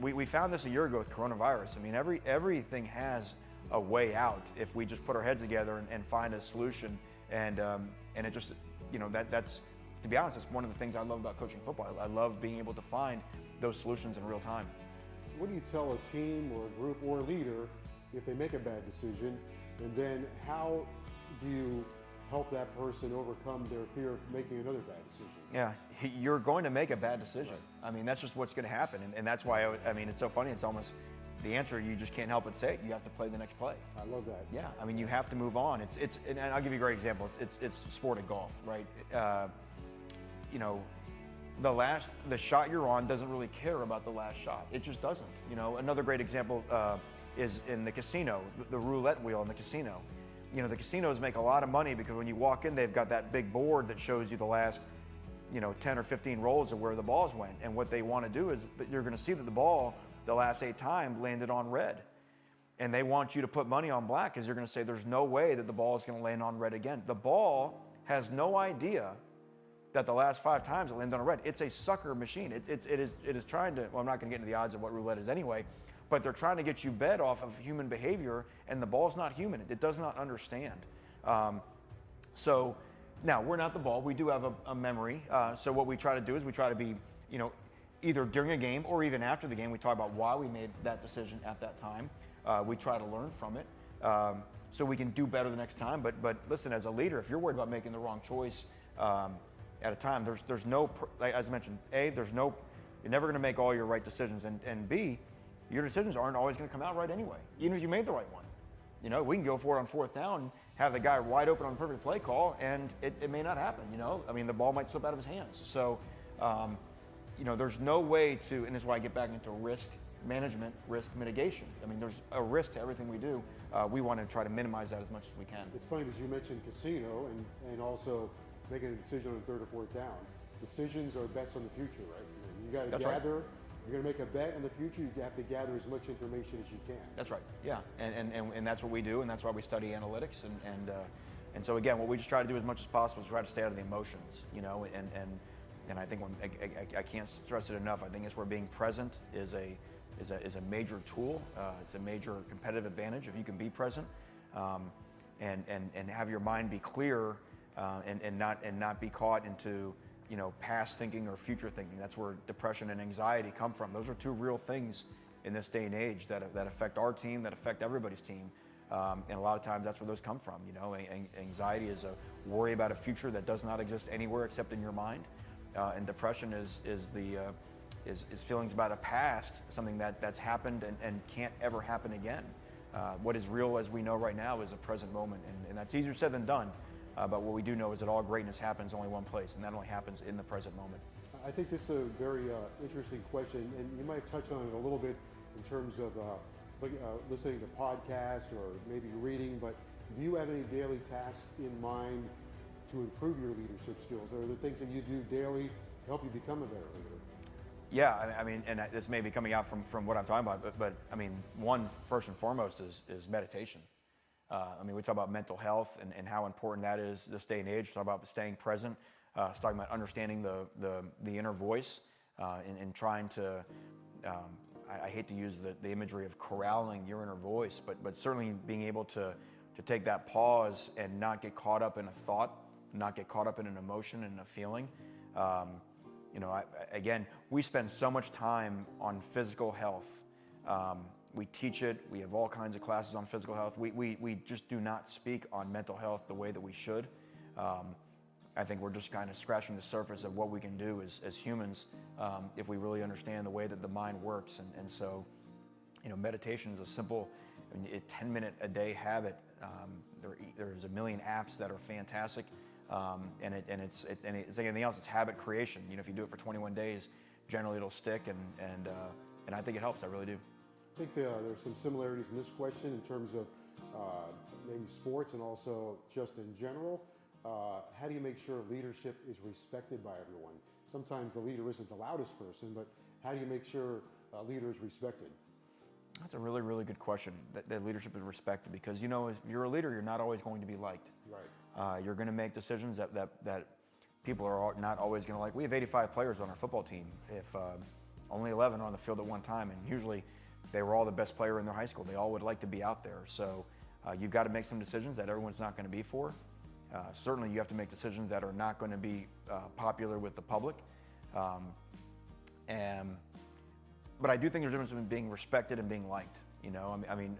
we found this a year ago with coronavirus. I mean, everything has a way out if we just put our heads together and find a solution. And it just, you know, that's, to be honest, it's one of the things I love about coaching football. I love being able to find those solutions in real time. What do you tell a team or a group or a leader if they make a bad decision, and then how do you help that person overcome their fear of making another bad decision? Yeah, you're going to make a bad decision. Right. I mean, that's just what's going to happen, and that's why, I mean, it's so funny. It's almost the answer. You just can't help but say it. You have to play the next play. I love that. Yeah, I mean, you have to move on. And I'll give you a great example. It's sport of golf, right? You know, the shot you're on doesn't really care about the last shot. It just doesn't. You know, another great example is in the casino, the roulette wheel in the casino. You know, the casinos make a lot of money because when you walk in, they've got that big board that shows you the last, 10 or 15 rolls of where the balls went. And what they want to do is that you're going to see that the ball, the last 8 times, landed on red. And they want you to put money on black, because you're going to say there's no way that the ball is going to land on red again. The ball has no idea that the last 5 times it landed on red. It's a sucker machine. It is trying to, well, I'm not going to get into the odds of what roulette is anyway, but they're trying to get you bet off of human behavior, and the ball's not human. It does not understand. So now, we're not the ball. We do have a memory. So what we try to do is we try to be, either during a game or even after the game, we talk about why we made that decision at that time. We try to learn from it so we can do better the next time. But listen, as a leader, if you're worried about making the wrong choice at a time, there's no, as I mentioned, you're never going to make all your right decisions, and B, your decisions aren't always going to come out right anyway, even if you made the right one. We can go for it on 4th down, have the guy wide open on the perfect play call, and it may not happen. I mean, the ball might slip out of his hands. So, there's no way to, and this is why I get back into risk management, risk mitigation. I mean, there's a risk to everything we do. We want to try to minimize that as much as we can. It's funny because you mentioned casino and also making a decision on third or fourth down. Decisions are bets on the future, right? You got to That's gather. right. You're going to make a bet on the future. You have to gather as much information as you can. That's right. Yeah, and that's what we do, and that's why we study analytics, and so again, what we just try to do as much as possible is try to stay out of the emotions, you know, and I think when I can't stress it enough. I think it's where being present is a major tool. It's a major competitive advantage if you can be present, and have your mind be clear, and not be caught into, you know, past thinking or future thinking. That's where depression and anxiety come from. Those are two real things in this day and age that affect our team, that affect everybody's team. And a lot of times that's where those come from. You know, anxiety is a worry about a future that does not exist anywhere except in your mind. And depression is feelings about a past, something that's happened and can't ever happen again. What is real, as we know right now, is a present moment, and that's easier said than done. But what we do know is that all greatness happens only one place, and that only happens in the present moment. I think this is a very interesting question, and you might touch on it a little bit in terms of listening to podcasts or maybe reading, but do you have any daily tasks in mind to improve your leadership skills? Are there things that you do daily to help you become a better leader? Yeah, I mean, and this may be coming out from what I'm talking about, but I mean, one, first and foremost, is meditation. I mean, we talk about mental health and how important that is this day and age. We talk about staying present. Talking about understanding the inner voice, and trying to, I hate to use the imagery of corralling your inner voice, but certainly being able to take that pause and not get caught up in a thought, not get caught up in an emotion and a feeling. You know, again, we spend so much time on physical health. We teach it. We have all kinds of classes on physical health. We just do not speak on mental health the way that we should. I think we're just kind of scratching the surface of what we can do as humans if we really understand the way that the mind works. And so, you know, meditation is a simple, I mean, a 10-minute-a-day habit. There's a million apps that are fantastic, and it's like anything else. It's habit creation. You know, if you do it for 21 days, generally it'll stick, and I think it helps. I really do. I think there's some similarities in this question in terms of maybe sports and also just in general. How do you make sure leadership is respected by everyone? Sometimes the leader isn't the loudest person, but how do you make sure a leader is respected? That's a really, really good question, that leadership is respected, because, you know, if you're a leader, you're not always going to be liked. Right. You're going to make decisions that people are not always going to like. We have 85 players on our football team. If only 11 are on the field at one time, and usually they were all the best player in their high school. They all would like to be out there. So you've got to make some decisions that everyone's not going to be for. Certainly you have to make decisions that are not going to be popular with the public. But I do think there's a difference between being respected and being liked. You know, I mean,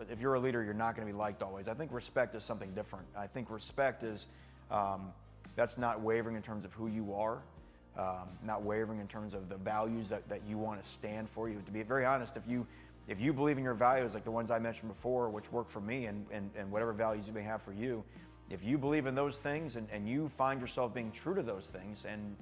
if you're a leader, you're not going to be liked always. I think respect is something different. I think respect is, that's not wavering in terms of who you are, not wavering in terms of the values that you want to stand for. You, to be very honest, if you believe in your values, like the ones I mentioned before, which work for me, and whatever values you may have for you, if you believe in those things and you find yourself being true to those things, and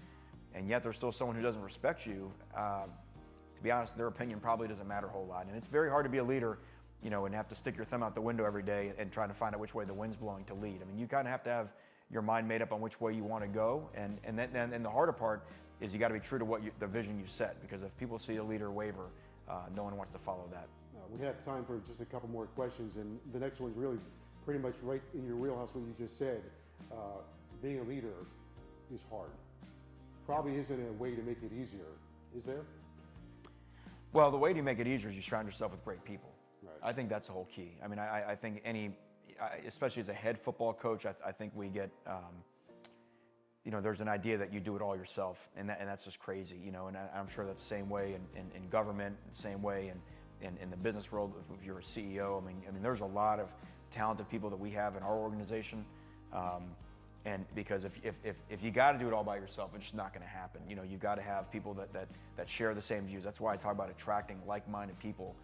yet there's still someone who doesn't respect you, to be honest, their opinion probably doesn't matter a whole lot. And it's very hard to be a leader, you know, and have to stick your thumb out the window every day and trying to find out which way the wind's blowing to lead. I mean, you kind of have to have your mind made up on which way you want to go, and then the harder part is you got to be true to the vision you set, because if people see a leader waver, no one wants to follow that. We have time for just a couple more questions, and the next one's really pretty much right in your wheelhouse, what you just said. Being a leader is hard. Probably isn't a way to make it easier, is there? Well, the way to make it easier is you surround yourself with great people. Right. I think that's the whole key. I mean, I think especially as a head football coach, I think we get, you know, there's an idea that you do it all yourself, and that's just crazy, you know, and I'm sure that's the same way in government, the same way in the business world if you're a CEO. I mean, there's a lot of talented people that we have in our organization, and because if you got to do it all by yourself, it's just not going to happen. You know, you've got to have people that share the same views. That's why I talk about attracting like-minded people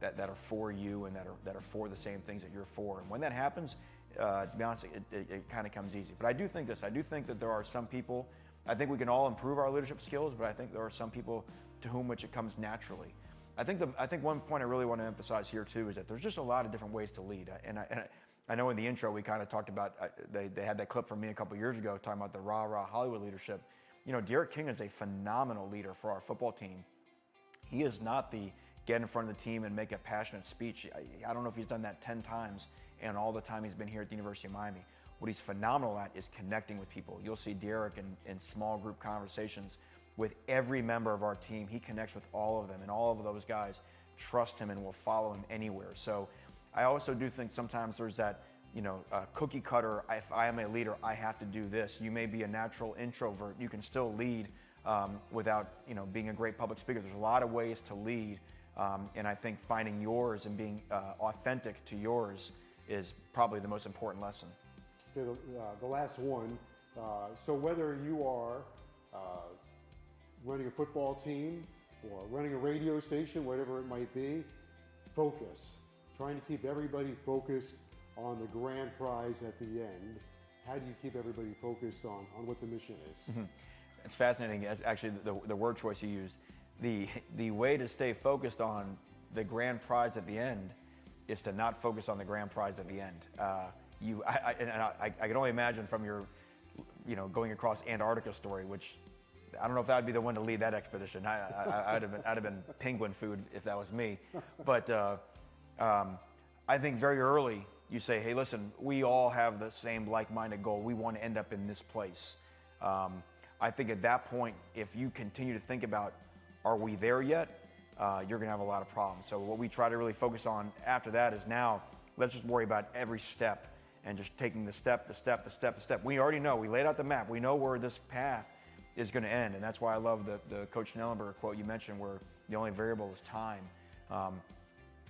that are for you and that are for the same things that you're for. And when that happens, to be honest, it kind of comes easy. But I do think this. I do think that there are some people. I think we can all improve our leadership skills, but I think there are some people to whom which it comes naturally. I think one point I really want to emphasize here too is that there's just a lot of different ways to lead. And I know in the intro we kind of talked about, they had that clip from me a couple years ago talking about the rah-rah Hollywood leadership. You know, Derek King is a phenomenal leader for our football team. He is not the get in front of the team and make a passionate speech. I don't know if he's done that 10 times and all the time he's been here at the University of Miami. What he's phenomenal at is connecting with people. You'll see Derek in small group conversations with every member of our team. He connects with all of them, and all of those guys trust him and will follow him anywhere. So I also do think sometimes there's that, cookie cutter, if I am a leader, I have to do this. You may be a natural introvert. You can still lead without, being a great public speaker. There's a lot of ways to lead, and I think finding yours and being authentic to yours is probably the most important lesson. Okay, the last one. So whether you are running a football team or running a radio station, whatever it might be, focus. Trying to keep everybody focused on the grand prize at the end. How do you keep everybody focused on what the mission is? Mm-hmm. It's fascinating. It's actually the word choice you used. The way to stay focused on the grand prize at the end is to not focus on the grand prize at the end. I can only imagine from your, going across Antarctica story, which I don't know if that would be the one to lead that expedition. I'd have been penguin food if that was me. But I think very early you say, hey, listen, we all have the same like-minded goal. We want to end up in this place. I think at that point, if you continue to think about, are we there yet? You're going to have a lot of problems. So what we try to really focus on after that is now, let's just worry about every step and just taking the step. We already know, we laid out the map. We know where this path is going to end. And that's why I love the Coach Schnellenberger quote you mentioned where the only variable is time.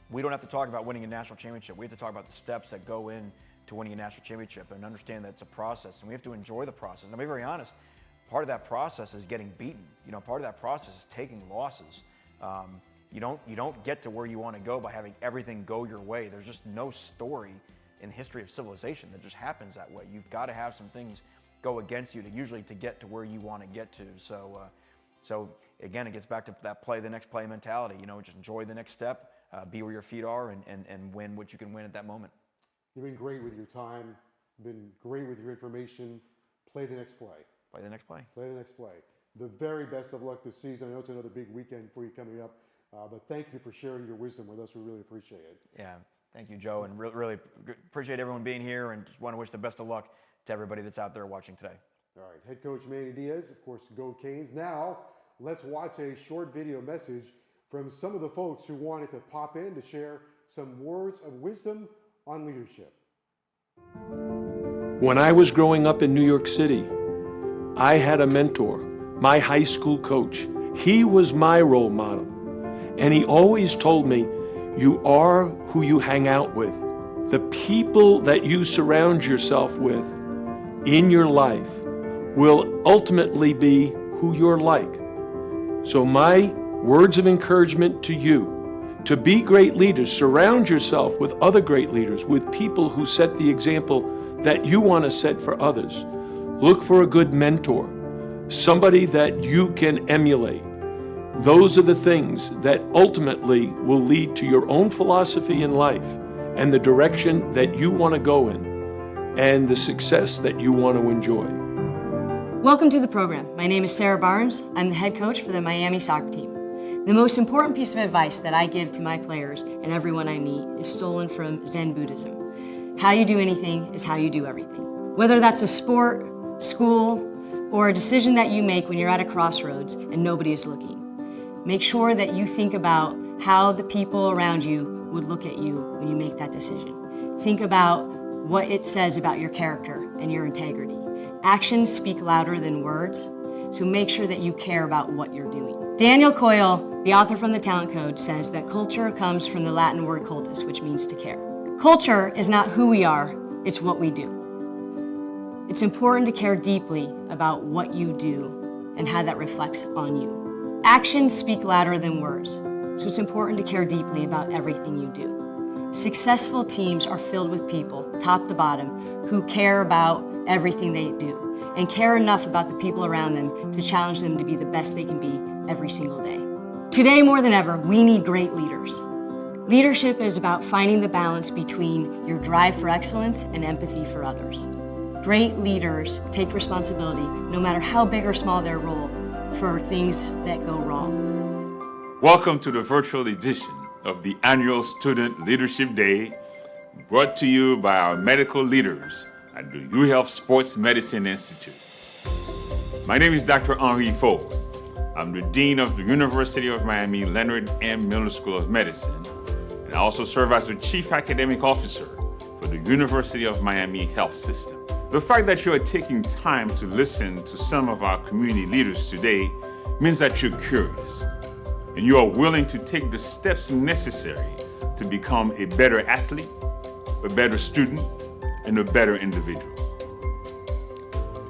We don't have to talk about winning a national championship. We have to talk about the steps that go into winning a national championship and understand that it's a process. And we have to enjoy the process. And I'll be very honest, part of that process is getting beaten. Part of that process is taking losses. You don't get to where you want to go by having everything go your way. There's just no story in the history of civilization that just happens that way. You've got to have some things go against you to get to where you want to get to. So again, it gets back to that play the next play mentality. Just enjoy the next step, be where your feet are, and win what you can win at that moment. You've been great with your time, been great with your information. Play the next play. Play the next play. Play the next play. The very best of luck this season. I know it's another big weekend for you coming up, but thank you for sharing your wisdom with us. We really appreciate it. Yeah, thank you, Joe, and really appreciate everyone being here, and just want to wish the best of luck to everybody that's out there watching today. All right, head coach Manny Diaz, of course, go Canes. Now, let's watch a short video message from some of the folks who wanted to pop in to share some words of wisdom on leadership. When I was growing up in New York City, I had a mentor, my high school coach. He was my role model. And he always told me, you are who you hang out with. The people that you surround yourself with in your life will ultimately be who you're like. So my words of encouragement to you, to be great leaders, surround yourself with other great leaders, with people who set the example that you want to set for others. Look for a good mentor, somebody that you can emulate. Those are the things that ultimately will lead to your own philosophy in life and the direction that you want to go in and the success that you want to enjoy. Welcome to the program. My name is Sarah Barnes. I'm the head coach for the Miami soccer team. The most important piece of advice that I give to my players and everyone I meet is stolen from Zen Buddhism. How you do anything is how you do everything. Whether that's a sport, school, or a decision that you make when you're at a crossroads and nobody is looking. Make sure that you think about how the people around you would look at you when you make that decision. Think about what it says about your character and your integrity. Actions speak louder than words, so make sure that you care about what you're doing. Daniel Coyle, the author from The Talent Code, says that culture comes from the Latin word cultus, which means to care. Culture is not who we are, it's what we do. It's important to care deeply about what you do and how that reflects on you. Actions speak louder than words, so it's important to care deeply about everything you do. Successful teams are filled with people, top to bottom, who care about everything they do and care enough about the people around them to challenge them to be the best they can be every single day. Today more than ever, we need great leaders. Leadership is about finding the balance between your drive for excellence and empathy for others. Great leaders take responsibility, no matter how big or small their role, for things that go wrong. Welcome to the virtual edition of the annual Student Leadership Day, brought to you by our medical leaders at the UHealth Sports Medicine Institute. My name is Dr. Henri Faux. I'm the Dean of the University of Miami Leonard M. Miller School of Medicine, and I also serve as the Chief Academic Officer for the University of Miami Health System. The fact that you are taking time to listen to some of our community leaders today means that you're curious, and you are willing to take the steps necessary to become a better athlete, a better student, and a better individual.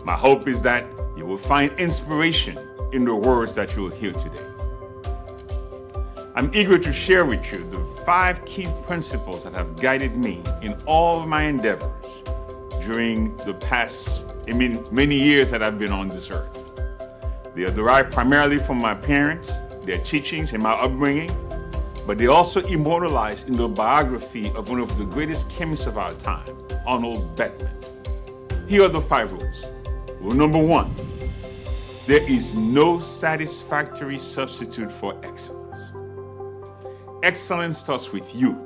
My hope is that you will find inspiration in the words that you will hear today. I'm eager to share with you the 5 key principles that have guided me in all of my endeavors during the past many years that I've been on this earth. They are derived primarily from my parents, their teachings, and my upbringing, but they also immortalized in the biography of one of the greatest chemists of our time, Arnold Beckman. Here are the 5 rules. Rule number 1, there is no satisfactory substitute for excellence. Excellence starts with you.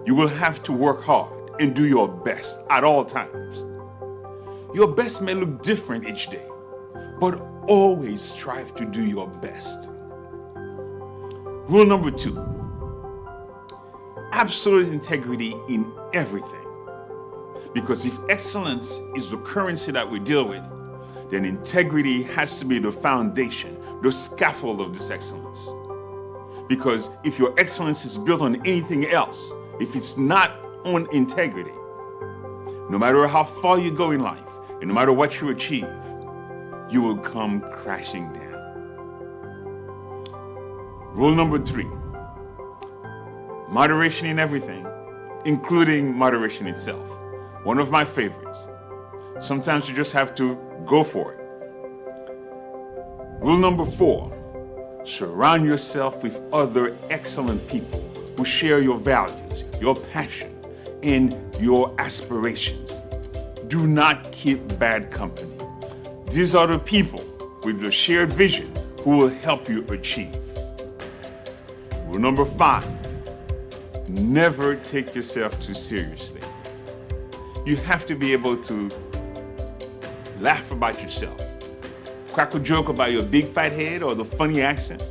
You will have to work hard and do your best at all times. Your best may look different each day, but always strive to do your best. Rule number 2, absolute integrity in everything. Because if excellence is the currency that we deal with, then integrity has to be the foundation, the scaffold of this excellence. Because if your excellence is built on anything else, if it's not on integrity, no matter how far you go in life, and no matter what you achieve, you will come crashing down. Rule number 3, moderation in everything, including moderation itself. One of my favorites. Sometimes you just have to go for it. Rule number 4, surround yourself with other excellent people who share your values, your passion, and your aspirations. Do not keep bad company. These are the people with the shared vision who will help you achieve. Rule number 5, never take yourself too seriously. You have to be able to laugh about yourself, crack a joke about your big fat head or the funny accent.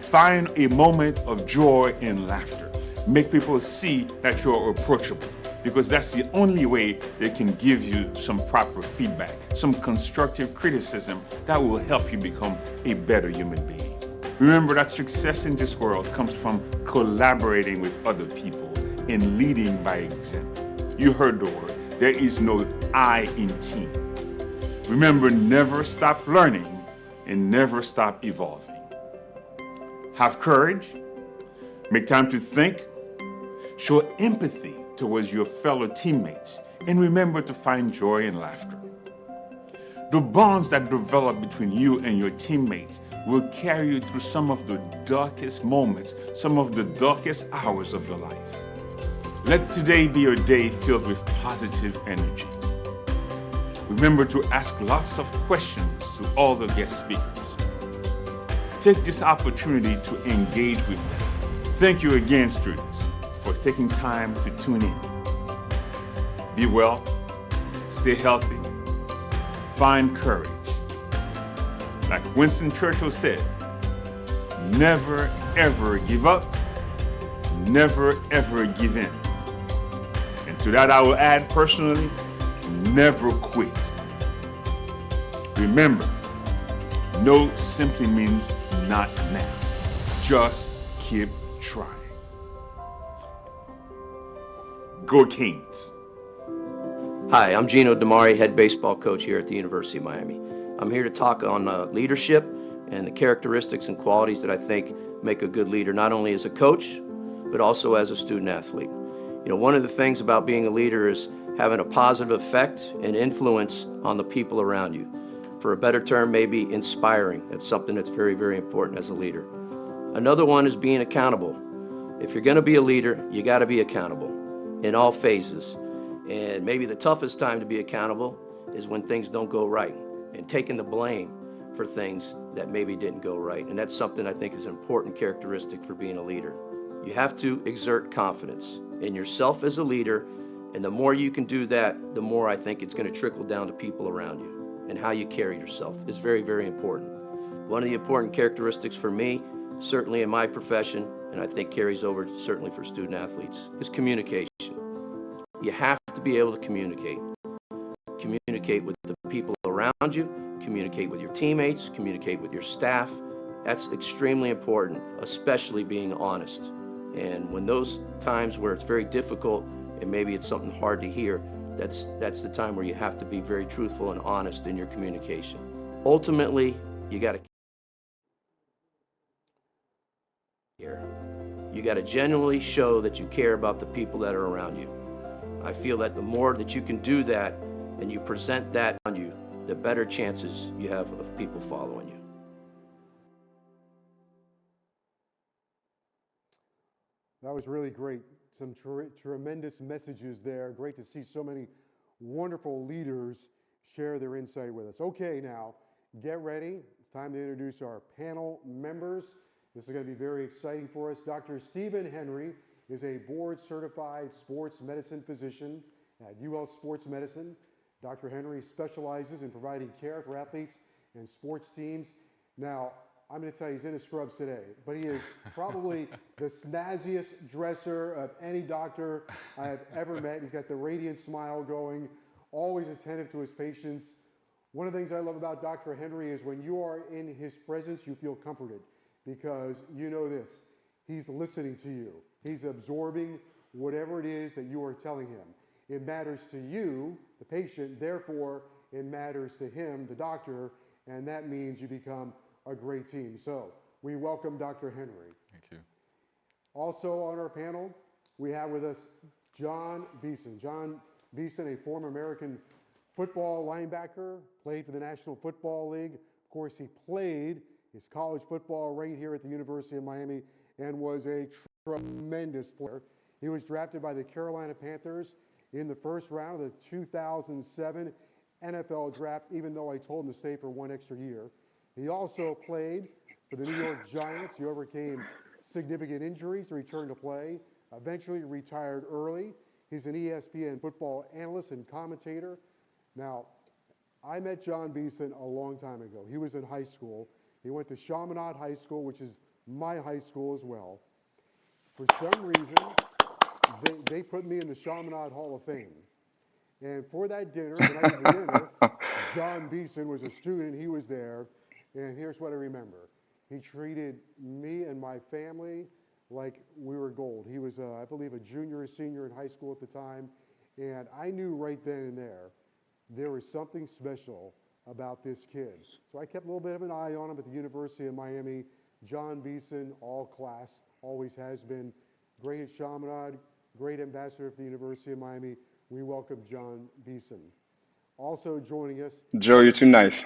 Find a moment of joy and laughter. Make people see that you're approachable, because that's the only way they can give you some proper feedback, some constructive criticism that will help you become a better human being. Remember that success in this world comes from collaborating with other people and leading by example. You heard the word. There is no I in team. Remember, never stop learning and never stop evolving. Have courage, make time to think, show empathy towards your fellow teammates, and remember to find joy and laughter. The bonds that develop between you and your teammates will carry you through some of the darkest moments, some of the darkest hours of your life. Let today be a day filled with positive energy. Remember to ask lots of questions to all the guest speakers. Take this opportunity to engage with them. Thank you again, students, for taking time to tune in. Be well, stay healthy, find courage. Like Winston Churchill said, never ever give up, never ever give in. And to that I will add personally, never quit. Remember, no simply means not now. Just keep trying. Go Canes. Hi, I'm Gino Damari, head baseball coach here at the University of Miami. I'm here to talk on leadership and the characteristics and qualities that I think make a good leader, not only as a coach, but also as a student athlete. You know, one of the things about being a leader is having a positive effect and influence on the people around you. For a better term, maybe inspiring. That's something that's very, very important as a leader. Another one is being accountable. If you're going to be a leader, you got to be accountable in all phases. And maybe the toughest time to be accountable is when things don't go right, and taking the blame for things that maybe didn't go right. And that's something I think is an important characteristic for being a leader. You have to exert confidence in yourself as a leader, and the more you can do that, the more I think it's going to trickle down to people around you. And how you carry yourself is very, very important. One of the important characteristics for me, certainly in my profession, and I think carries over certainly for student athletes, is communication. You have to be able to communicate. Communicate with the people around you, communicate with your teammates, communicate with your staff. That's extremely important, especially being honest. And when those times where it's very difficult and maybe it's something hard to hear, that's the time where you have to be very truthful and honest in your communication. Ultimately, you got to care. You got to genuinely show that you care about the people that are around you. I feel that the more that you can do that and you present that on you, the better chances you have of people following you. That was really great. Some tremendous messages there. Great to see so many wonderful leaders share their insight with us. Okay, now, get ready. It's time to introduce our panel members. This is going to be very exciting for us. Dr. Stephen Henry is a board-certified sports medicine physician at UL Sports Medicine. Dr. Henry specializes in providing care for athletes and sports teams. Now, I'm going to tell you, he's in his scrubs today, but he is probably the snazziest dresser of any doctor I have ever met. He's got the radiant smile going, always attentive to his patients. One of the things I love about Dr. Henry is when you are in his presence, you feel comforted because you know this, he's listening to you. He's absorbing whatever it is that you are telling him. It matters to you, the patient, therefore it matters to him, the doctor, and that means you become a great team. So we welcome Dr. Henry. Thank you. Also on our panel, we have with us John Beeson. John Beeson, a former American football linebacker, played for the National Football League. Of course, he played his college football right here at the University of Miami and was a tremendous player. He was drafted by the Carolina Panthers in the first round of the 2007 NFL draft, even though I told him to stay for one extra year. He also played for the New York Giants. He overcame significant injuries to return to play, eventually retired early. He's an ESPN football analyst and commentator. Now, I met John Beeson a long time ago. He was in high school. He went to Chaminade High School, which is my high school as well. For some reason, they put me in the Chaminade Hall of Fame. And for that dinner, the night of the dinner, John Beeson was a student. He was there. And here's what I remember. He treated me and my family like we were gold. He was, I believe, a junior or senior in high school at the time. And I knew right then and there was something special about this kid. So I kept a little bit of an eye on him at the University of Miami. John Beeson, all class, always has been. Great at Chaminade, great ambassador for the University of Miami. We welcome John Beeson. Also joining us. Joe, you're too nice.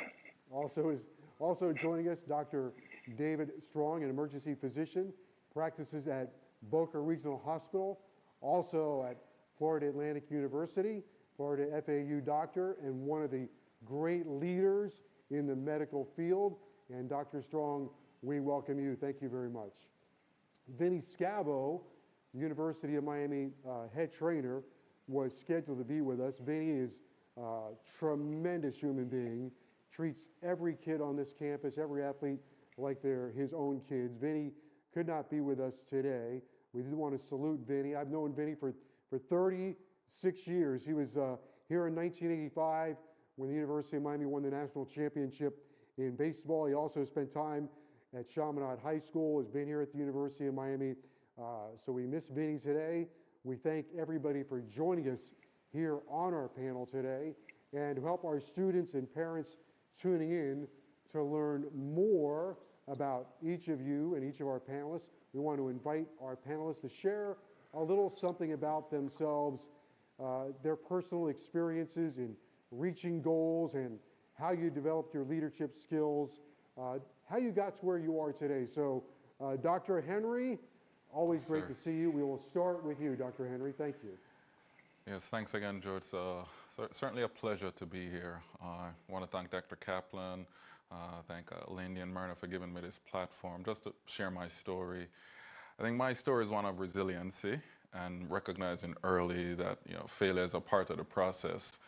Also joining us, Dr. David Strong, an emergency physician, practices at Boca Regional Hospital, also at Florida Atlantic University, Florida FAU doctor, and one of the great leaders in the medical field. And Dr. Strong, we welcome you. Thank you very much. Vinny Scavo, University of Miami head trainer, was scheduled to be with us. Vinny is a tremendous human being, treats every kid on this campus, every athlete like they're his own kids. Vinny could not be with us today. We did want to salute Vinny. I've known Vinny for 36 years. He was here in 1985 when the University of Miami won the national championship in baseball. He also spent time at Chaminade High School, has been here at the University of Miami. So we miss Vinny today. We thank everybody for joining us here on our panel today, and to help our students and parents tuning in to learn more about each of you and each of our panelists. We want to invite our panelists to share a little something about themselves, their personal experiences in reaching goals and how you developed your leadership skills, how you got to where you are today. So Dr. Henry, always great Sir. to see you. We will start with you, Dr. Henry. Thank you. Yes, thanks again, Joe. It's certainly a pleasure to be here. I want to thank Dr. Kaplan, thank Lindy and Myrna for giving me this platform just to share my story. I think my story is one of resiliency and recognizing early that failure is a part of the process.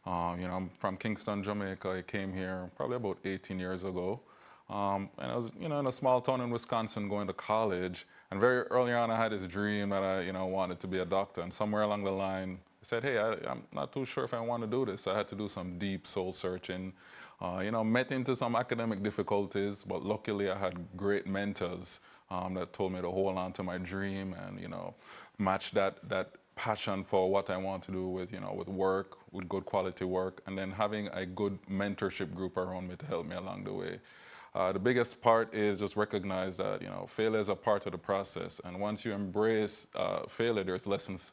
I'm from Kingston, Jamaica. I came here probably about 18 years ago. And I was, in a small town in Wisconsin going to college. And very early on, I had this dream that I, wanted to be a doctor. And somewhere along the line, I said, hey, I'm not too sure if I want to do this. I had to do some deep soul searching. Met into some academic difficulties, but luckily I had great mentors that told me to hold on to my dream and, match that passion for what I want to do with, with work, with good quality work, and then having a good mentorship group around me to help me along the way. The biggest part is just recognize that failure is a part of the process, and once you embrace failure, there's lessons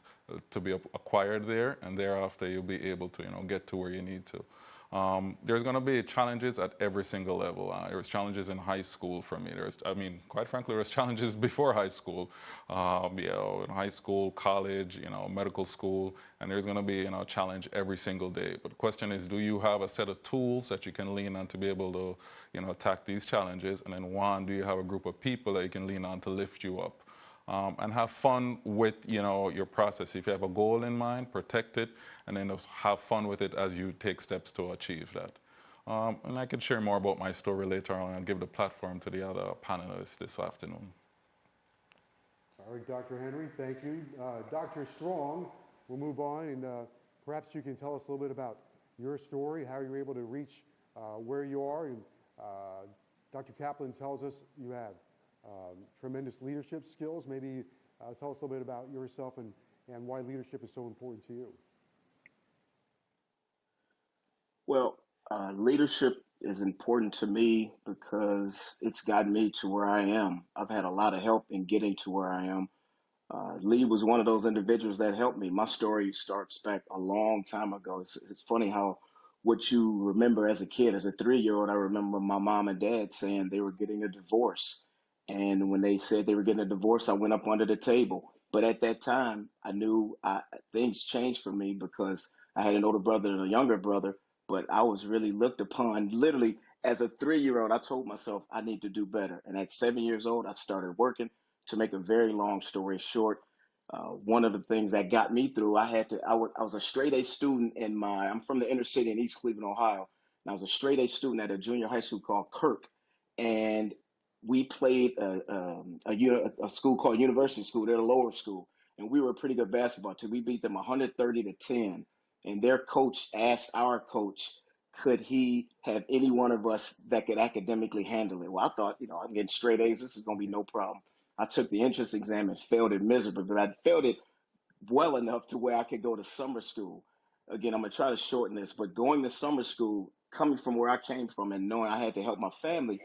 to be acquired there, and thereafter you'll be able to get to where you need to. There's going to be challenges at every single level. There was challenges in high school for me. Quite frankly, there was challenges before high school. In high school, college, medical school, and there's going to be a challenge every single day. But the question is, do you have a set of tools that you can lean on to be able to, attack these challenges? And then do you have a group of people that you can lean on to lift you up? And have fun with your process. If you have a goal in mind, protect it, and then just have fun with it as you take steps to achieve that. And I can share more about my story later on and give the platform to the other panelists this afternoon. All right, Dr. Henry, thank you. Dr. Strong, we'll move on, and perhaps you can tell us a little bit about your story, how you were able to reach where you are. And Dr. Kaplan tells us you have tremendous leadership skills. Maybe tell us a little bit about yourself and why leadership is so important to you. Well, leadership is important to me because it's gotten me to where I am. I've had a lot of help in getting to where I am. Lee was one of those individuals that helped me. My story starts back a long time ago. It's funny how what you remember as a kid, as a 3-year-old, I remember my mom and dad saying they were getting a divorce. And when they said they were getting a divorce, I went up under the table. But at that time, I knew things changed for me because I had an older brother and a younger brother, but I was really looked upon. Literally, as a 3-year-old, I told myself I need to do better. And at 7 years old, I started working. To make a very long story short, one of the things that got me through, I was a straight A student I'm from the inner city in East Cleveland, Ohio. And I was a straight A student at a junior high school called Kirk. And we played a school called University School. They're a lower school. And we were a pretty good basketball team. We beat them 130-10. And their coach asked our coach, could he have any one of us that could academically handle it? Well, I thought, I'm getting straight A's. This is going to be no problem. I took the entrance exam and failed it miserably, but I failed it well enough to where I could go to summer school. Again, I'm going to try to shorten this, but going to summer school, coming from where I came from and knowing I had to help my family,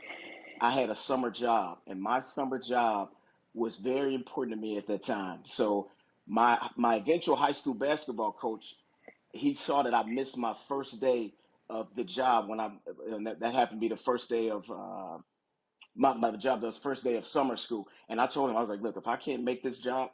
I had a summer job, and my summer job was very important to me at that time. So my eventual high school basketball coach, he saw that I missed my first day of the job and that happened to be the first day of my job, that was first day of summer school. And I told him, I was like, look, if I can't make this job,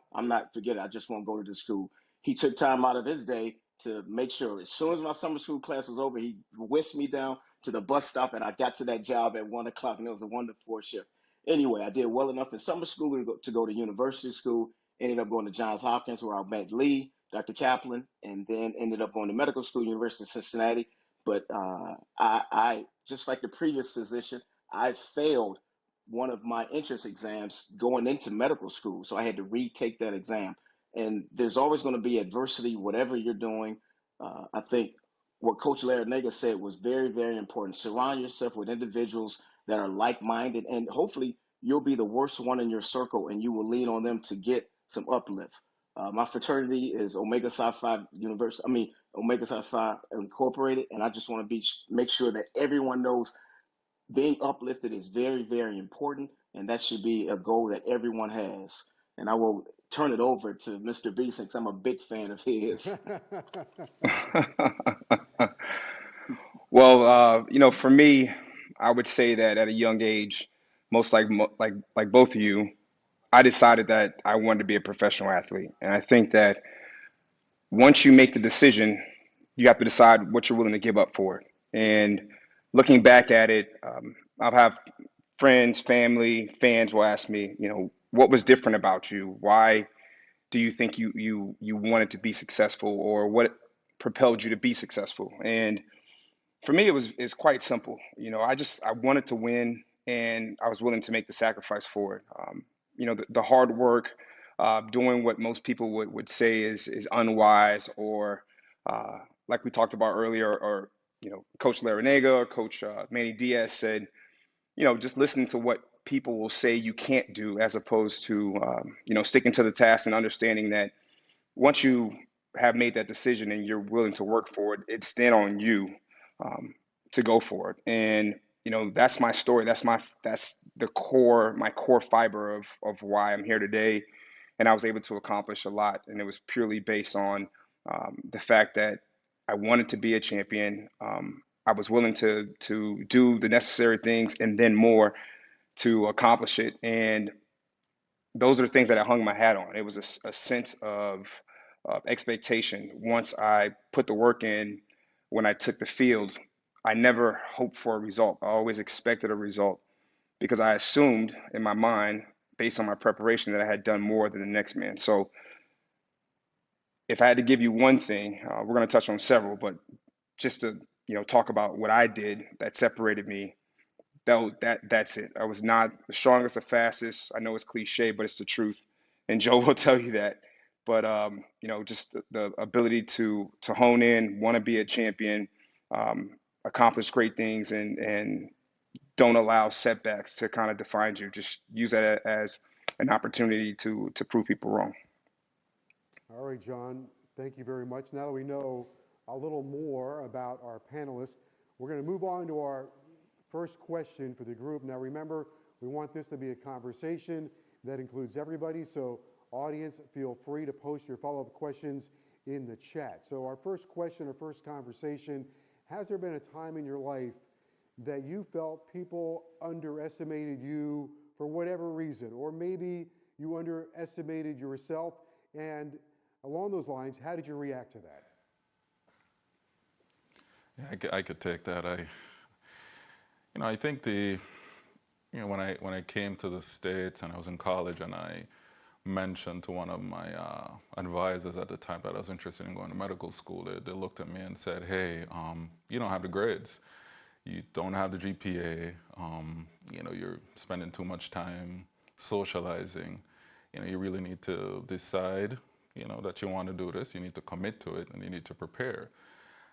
forget it. I just won't go to the school. He took time out of his day to make sure as soon as my summer school class was over, he whisked me down to the bus stop and I got to that job at 1 o'clock and it was a 1 to 4 shift. Anyway, I did well enough in summer school to go to university school, ended up going to Johns Hopkins where I met Lee, Dr. Kaplan, and then ended up going to medical school, University of Cincinnati. But I just like the previous physician, I failed one of my entrance exams going into medical school. So I had to retake that exam. And there's always going to be adversity, whatever you're doing. I think what Coach Larinaga said was very, very important. Surround yourself with individuals that are like-minded, and hopefully you'll be the worst one in your circle and you will lean on them to get some uplift. My fraternity is Omega Psi Phi Omega Psi Phi Incorporated, and I just want to make sure that everyone knows being uplifted is very, very important, and that should be a goal that everyone has. And I will turn it over to Mr. B since I'm a big fan of his. Well, for me, I would say that at a young age, most like both of you, I decided that I wanted to be a professional athlete. And I think that once you make the decision, you have to decide what you're willing to give up for it. And looking back at it, I'll have friends, family, fans will ask me, what was different about you? Why do you think you wanted to be successful, or what propelled you to be successful? And for me, it's quite simple. I wanted to win, and I was willing to make the sacrifice for it. The hard work, doing what most people would say is unwise, or like we talked about earlier, or Coach Larinaga or Coach Manny Diaz said, just listening to what people will say you can't do, as opposed to sticking to the task and understanding that once you have made that decision and you're willing to work for it, it's then on you to go for it. And that's my story. That's my core fiber of why I'm here today. And I was able to accomplish a lot, and it was purely based on the fact that I wanted to be a champion. I was willing to do the necessary things and then more to accomplish it. And those are the things that I hung my hat on. It was a sense of expectation. Once I put the work in, when I took the field, I never hoped for a result. I always expected a result because I assumed in my mind, based on my preparation, that I had done more than the next man. So if I had to give you one thing, we're going to touch on several, but just to talk about what I did that separated me, that's it. I was not the strongest, the fastest. I know it's cliche, but it's the truth, and Joe will tell you that. But just the ability to hone in, want to be a champion, accomplish great things, and don't allow setbacks to kind of define you. Just use that as an opportunity to prove people wrong. All right, John, thank you very much. Now that we know a little more about our panelists, we're going to move on to our first question for the group. Now remember, we want this to be a conversation that includes everybody, so audience, feel free to post your follow-up questions in the chat. So our first question, our first conversation, has there been a time in your life that you felt people underestimated you for whatever reason, or maybe you underestimated yourself? And along those lines, how did you react to that? Yeah, I could take that. I think when I came to the States and I was in college, and I mentioned to one of my advisors at the time that I was interested in going to medical school, they looked at me and said, "Hey, you don't have the grades. You don't have the GPA. You're spending too much time socializing. You really need to decide, that you want to do this. You need to commit to it, and you need to prepare."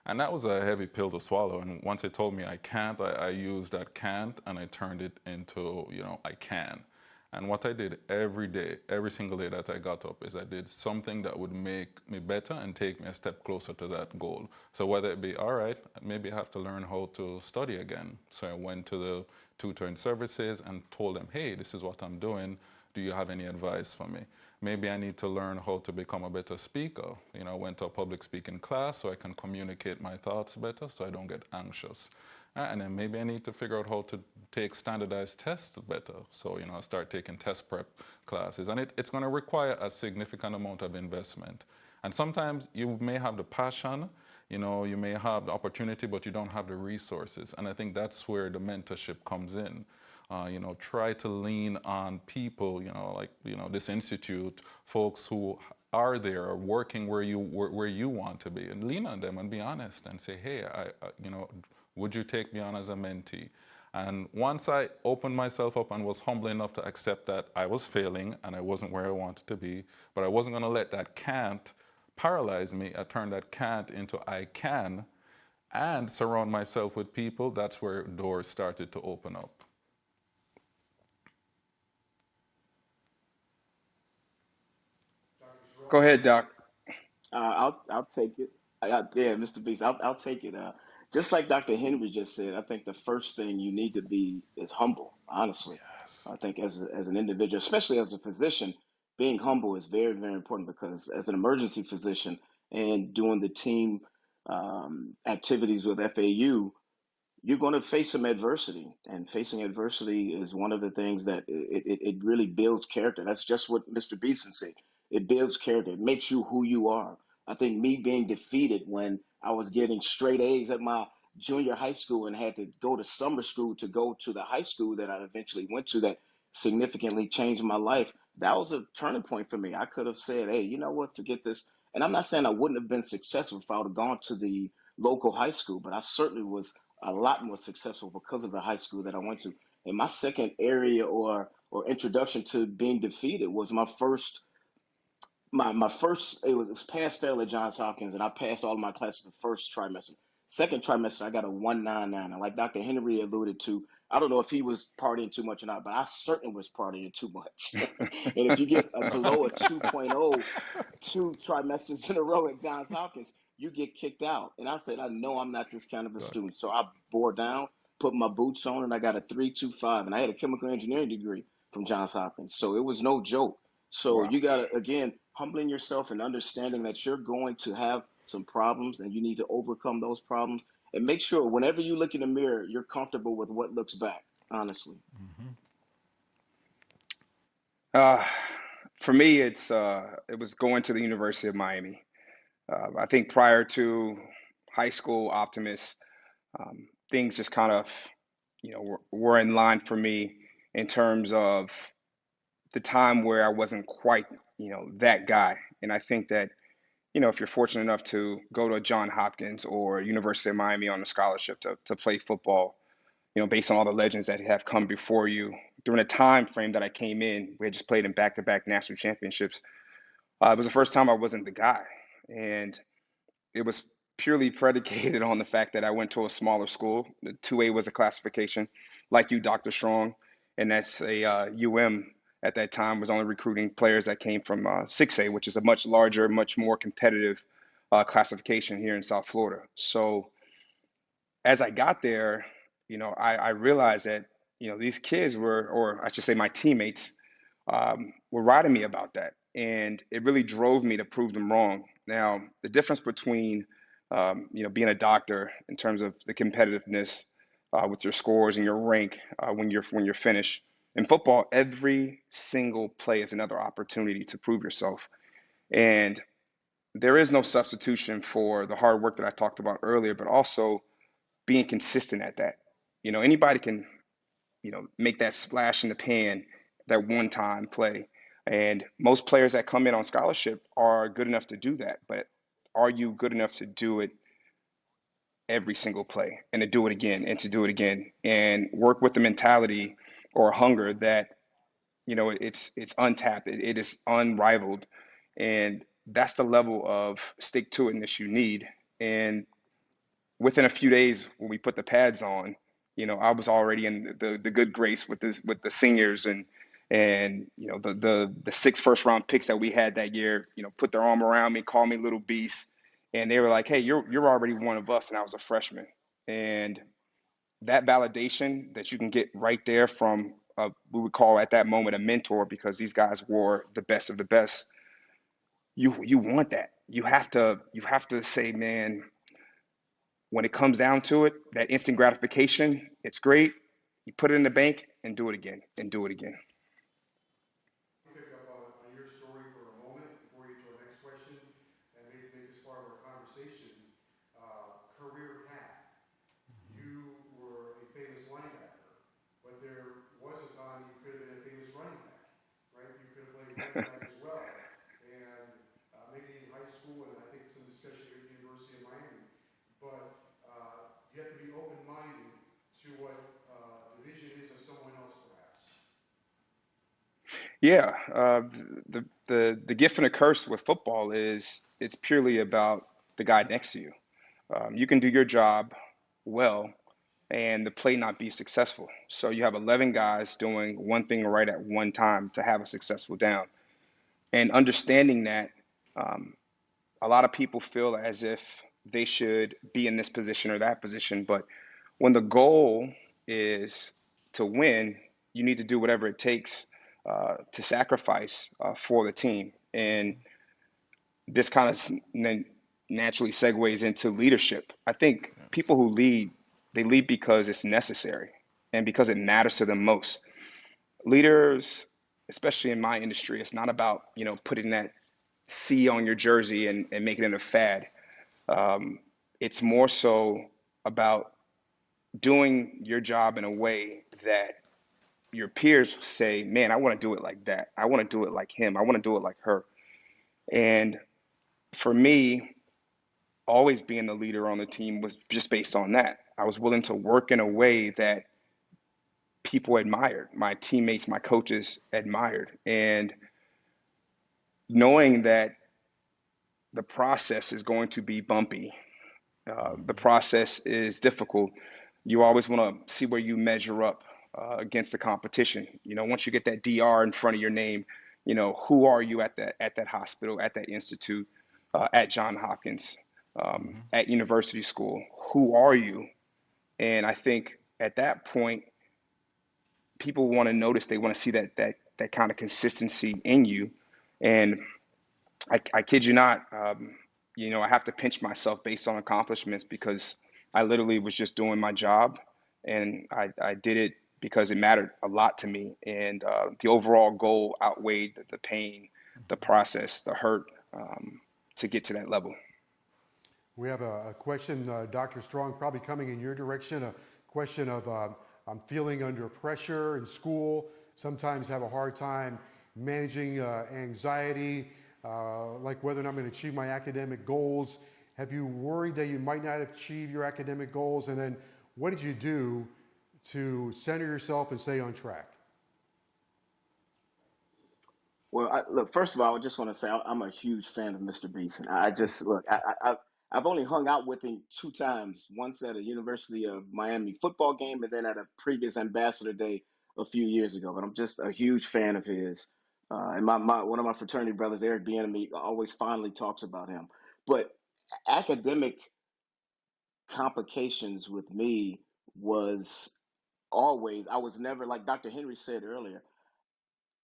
And that was a heavy pill to swallow. And once they told me I can't, I used that can't and I turned it into, I can. And what I did every day, every single day that I got up, is I did something that would make me better and take me a step closer to that goal. So whether it be, all right, maybe I have to learn how to study again. So I went to the tutoring services and told them, hey, this is what I'm doing. Do you have any advice for me? Maybe I need to learn how to become a better speaker. I went to a public speaking class so I can communicate my thoughts better so I don't get anxious. And then maybe I need to figure out how to take standardized tests better. So, I start taking test prep classes. And it's going to require a significant amount of investment. And sometimes you may have the passion, you may have the opportunity, but you don't have the resources. And I think that's where the mentorship comes in. Try to lean on people, this institute, folks who are there, are working where you want to be, and lean on them and be honest and say, hey, would you take me on as a mentee? And once I opened myself up and was humble enough to accept that I was failing and I wasn't where I wanted to be, but I wasn't going to let that can't paralyze me, I turned that can't into I can, and surround myself with people, that's where doors started to open up. Go ahead, Doc. I'll take it. Yeah, Mr. Beast, I'll take it. Just like Dr. Henry just said, I think the first thing you need to be is humble, honestly. Yes. I think as an individual, especially as a physician, being humble is very, very important, because as an emergency physician and doing the team activities with FAU, you're going to face some adversity, and facing adversity is one of the things that it really builds character. That's just what Mr. Beeson said. It builds character. It makes you who you are. I think me being defeated when I was getting straight A's at my junior high school and had to go to summer school to go to the high school that I eventually went to, that significantly changed my life. That was a turning point for me. I could have said, hey, you know what, forget this. And I'm not saying I wouldn't have been successful if I would have gone to the local high school, but I certainly was a lot more successful because of the high school that I went to. And my second area or introduction to being defeated was my first, it was pass fail at Johns Hopkins, and I passed all of my classes the first trimester. Second trimester, I got a 199. And like Dr. Henry alluded to, I don't know if he was partying too much or not, but I certainly was partying too much. And if you get below a 2.0 two trimesters in a row at Johns Hopkins, you get kicked out. And I said, I know I'm not this kind of a student. So I bore down, put my boots on, and I got a 3.25. And I had a chemical engineering degree from Johns Hopkins. So it was no joke. So Wow. you got to, again, humbling yourself and understanding that you're going to have some problems and you need to overcome those problems. And make sure whenever you look in the mirror, you're comfortable with what looks back, honestly. For me, it was going to the University of Miami. I think prior to high school, Optimus, things just kind of, were in line for me in terms of the time where I wasn't quite, that guy. And I think that, if you're fortunate enough to go to John Hopkins or University of Miami on a scholarship to play football, based on all the legends that have come before you, during a time frame that I came in, we had just played in back-to-back national championships. It was the first time I wasn't the guy. And it was purely predicated on the fact that I went to a smaller school. The 2A was a classification, like you, Dr. Strong, and that's a at that time was only recruiting players that came from 6A, which is a much larger, much more competitive classification here in South Florida. So as I got there, I realized that, these kids were, or I should say my teammates, were riding me about that. And it really drove me to prove them wrong. Now, the difference between, being a doctor in terms of the competitiveness with your scores and your rank when you're finished. In football, every single play is another opportunity to prove yourself. And there is no substitution for the hard work that I talked about earlier, but also being consistent at that. Anybody can, make that splash in the pan, that one time play. And most players that come in on scholarship are good enough to do that. But are you good enough to do it every single play and to do it again and to do it again and work with the mentality or hunger that, it's untapped, it is unrivaled. And that's the level of stick to itness you need. And within a few days when we put the pads on, I was already in the good grace with the seniors and the 6 first-round picks that we had that year, put their arm around me, call me little beast, and they were like, "Hey, you're already one of us," and I was a freshman. And that validation that you can get right there from we would call at that moment a mentor, because these guys were the best of the best. You want that. You have to say, man, when it comes down to it, that instant gratification, it's great. You put it in the bank and do it again and do it again. Pick up on your story for a moment before you to our next question, and maybe make this part of our conversation. Career path. You were a famous linebacker, but there was a time you could have been a famous running back, right? You could have played running back as well. And maybe in high school, and I think some discussion here at the University of Miami, but you have to be open-minded to what the vision is of someone else, perhaps. Yeah, the gift and the curse with football is it's purely about the guy next to you. You can do your job well and the play not be successful. So you have 11 guys doing one thing right at one time to have a successful down. And understanding that, a lot of people feel as if they should be in this position or that position. But when the goal is to win, you need to do whatever it takes to sacrifice for the team. And this kind of naturally segues into leadership. I think people who lead, They lead because it's necessary and because it matters to them most. Leaders, especially in my industry, it's not about, putting that C on your jersey and making it a fad. It's more so about doing your job in a way that your peers say, man, I want to do it like that. I want to do it like him. I want to do it like her. And for me, always being the leader on the team was just based on that. I was willing to work in a way that people admired, my teammates, my coaches admired. And knowing that the process is going to be bumpy, the process is difficult, you always want to see where you measure up against the competition. Once you get that DR in front of your name, who are you at that hospital, at that institute, at Johns Hopkins, at university school? Who are you? And I think at that point, people want to notice. They want to see that kind of consistency in you. And I kid you not, I have to pinch myself based on accomplishments because I literally was just doing my job, and I did it because it mattered a lot to me. And the overall goal outweighed the pain, the process, the hurt to get to that level. We have a question, Dr. Strong, probably coming in your direction, a question of I'm feeling under pressure in school, sometimes have a hard time managing anxiety, like whether or not I'm going to achieve my academic goals. Have you worried that you might not achieve your academic goals? And then what did you do to center yourself and stay on track? Well, look, first of all, I just want to say I'm a huge fan of Mr. Beason. I've only hung out with him 2 times, once at a University of Miami football game and then at a previous Ambassador Day a few years ago. But I'm just a huge fan of his. And one of my fraternity brothers, Eric Bieniemy, always fondly talks about him. But academic complications with me was always, I was never, like Dr. Henry said earlier,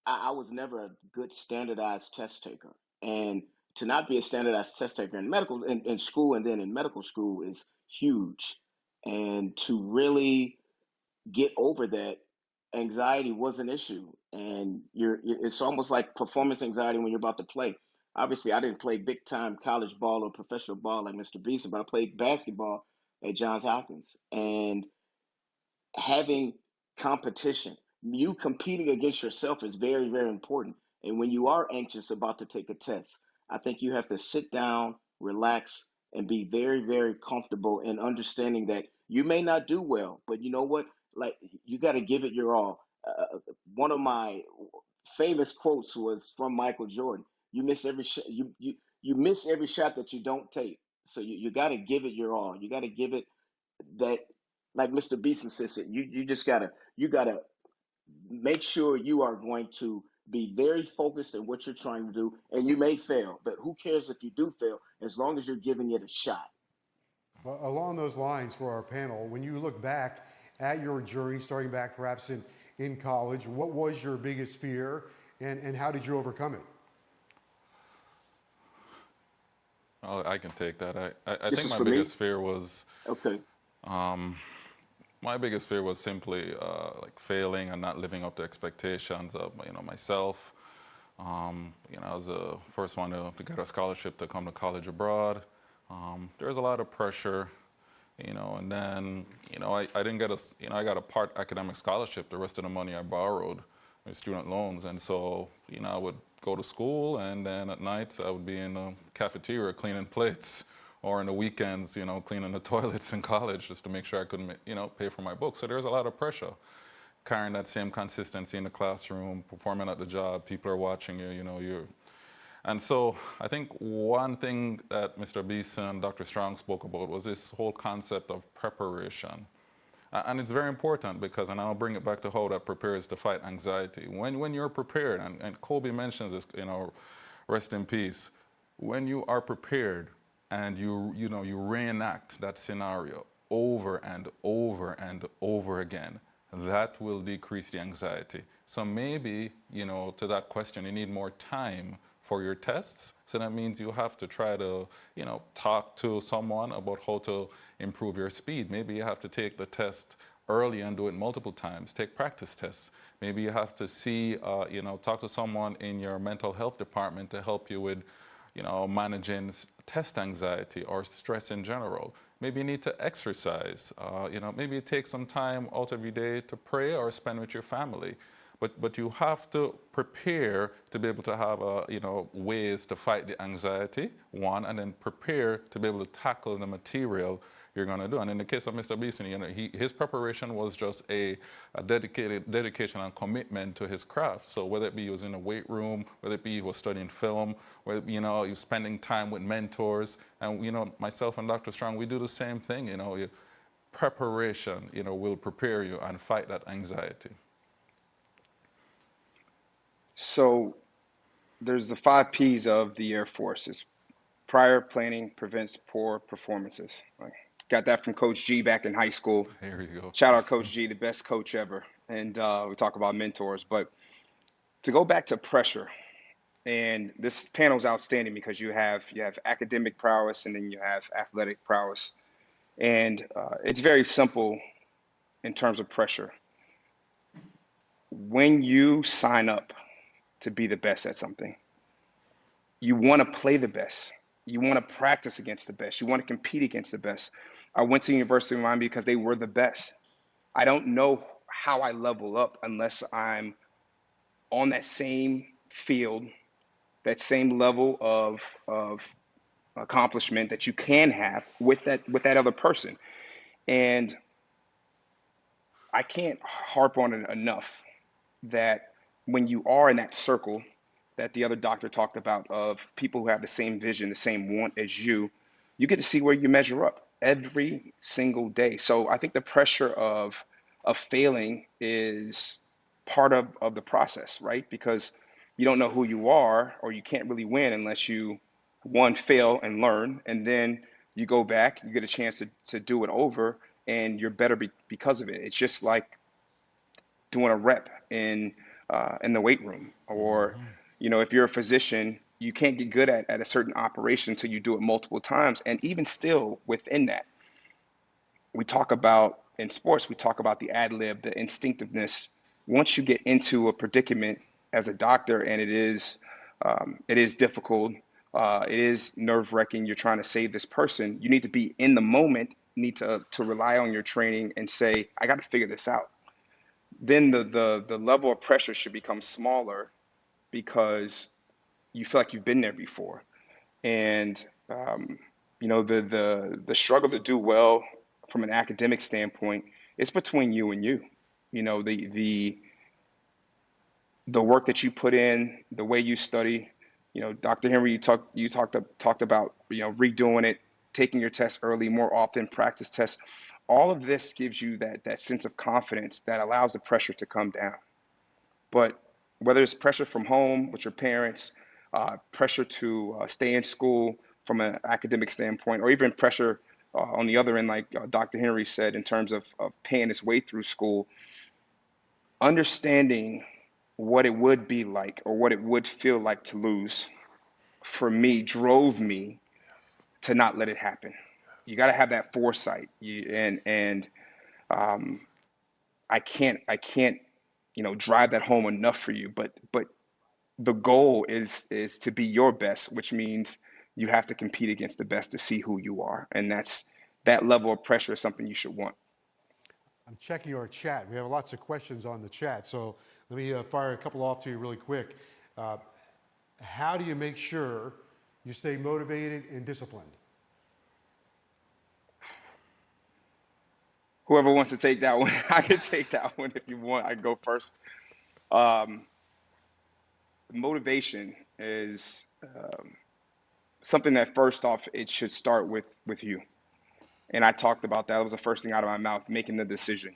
I was never a good standardized test taker. And to not be a standardized test taker in school and then in medical school is huge. And to really get over that, anxiety was an issue. And it's almost like performance anxiety when you're about to play. Obviously, I didn't play big time college ball or professional ball like Mr. Beason, but I played basketball at Johns Hopkins. And having competition, you competing against yourself is very, very important. And when you are anxious about to take a test, I think you have to sit down, relax, and be very, very comfortable in understanding that you may not do well, but you know what? Like, you got to give it your all. One of my famous quotes was from Michael Jordan. You miss every you miss every shot that you don't take. So you got to give it your all. You got to give it that, like Mr. Beason says it, you just gotta make sure you are going to be very focused in what you're trying to do, and you may fail, but who cares if you do fail as long as you're giving it a shot. Well, along those lines, for our panel, when you look back at your journey, starting back perhaps in college, what was your biggest fear, and how did you overcome it? Oh, I can take that. I This think is my for me? biggest fear was Okay. my biggest fear was simply like failing and not living up to expectations of myself. I was the first one to get a scholarship to come to college abroad. There was a lot of pressure, and then I didn't get I got a part academic scholarship. The rest of the money I borrowed with student loans, and so I would go to school, and then at night I would be in the cafeteria cleaning plates, or in the weekends, cleaning the toilets in college just to make sure I could, pay for my books. So there was a lot of pressure. Carrying that same consistency in the classroom, performing at the job, people are watching you, And so I think one thing that Mr. Beason, Dr. Strong spoke about was this whole concept of preparation. And it's very important because, and I'll bring it back to how that prepares to fight anxiety. When you're prepared, and Kobe mentions this, rest in peace, when you are prepared and you reenact that scenario over and over and over again, that will decrease the anxiety. So maybe, to that question, you need more time for your tests. So that means you have to try to, talk to someone about how to improve your speed. Maybe you have to take the test early and do it multiple times. Take practice tests. Maybe you have to see, talk to someone in your mental health department to help you with, managing test anxiety or stress in general. Maybe you need to exercise. Maybe you take some time out of your day to pray or spend with your family. But you have to prepare to be able to have ways to fight the anxiety, one, and then prepare to be able to tackle the material you're going to do. And in the case of Mr. Beeson, his preparation was just a dedication and commitment to his craft. So whether it be he was in a weight room, whether it be he was studying film, whether he was spending time with mentors, and myself and Dr. Strong, we do the same thing. Preparation, will prepare you and fight that anxiety. So there's the 5 P's of the Air Force. It's prior planning prevents poor performances. Right? Got that from Coach G back in high school. There you go. Shout out Coach G, the best coach ever. And we talk about mentors. But to go back to pressure, and this panel is outstanding because you have academic prowess and then you have athletic prowess. And it's very simple in terms of pressure. When you sign up to be the best at something, you want to play the best. You want to practice against the best. You want to compete against the best. I went to the University of Miami because they were the best. I don't know how I level up unless I'm on that same field, that same level of accomplishment that you can have with that other person. And I can't harp on it enough that when you are in that circle that the other doctor talked about of people who have the same vision, the same want as you get to see where you measure up every single day. So I think the pressure of failing is part of the process, right? Because you don't know who you are, or you can't really win unless you, one, fail and learn, and then you go back, you get a chance to do it over, and you're better because of it. It's just like doing a rep in the weight room, or if you're a physician, you can't get good at a certain operation until you do it multiple times. And even still within that, we talk about in sports, we talk about the ad lib, the instinctiveness. Once you get into a predicament as a doctor, and it is difficult, it is nerve-wracking, you're trying to save this person, you need to be in the moment, need to rely on your training and say, I got to figure this out. Then the level of pressure should become smaller because you feel like you've been there before. And the struggle to do well from an academic standpoint, it's between you and you. The work that you put in, the way you study. Dr. Henry, you talked about redoing it, taking your tests early, more often, practice tests. All of this gives you that sense of confidence that allows the pressure to come down. But whether it's pressure from home with your parents, pressure to stay in school from an academic standpoint, or even pressure on the other end, like Dr. Henry said, in terms of paying his way through school, understanding what it would be like or what it would feel like to lose, for me, drove me to not let it happen. You got to have that foresight, and I can't drive that home enough for you. But the goal is to be your best, which means you have to compete against the best to see who you are, and that level of pressure is something you should want. I'm checking our chat. We have lots of questions on the chat, so let me fire a couple off to you really quick. How do you make sure you stay motivated and disciplined? Whoever wants to take that one, I can take that one if you want. I can go first. Motivation is something that, first off, it should start with you. And I talked about that. It was the first thing out of my mouth, making the decision.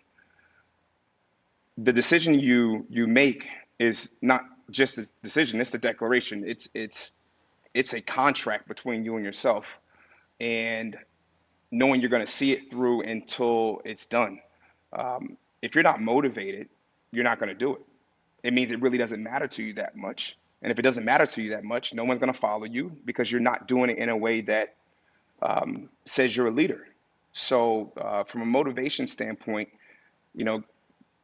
The decision you make is not just a decision, it's a declaration. It's a contract between you and yourself, and knowing you're going to see it through until it's done. If you're not motivated, you're not going to do it. It means it really doesn't matter to you that much. And if it doesn't matter to you that much, no one's going to follow you because you're not doing it in a way that says you're a leader. So from a motivation standpoint, you know,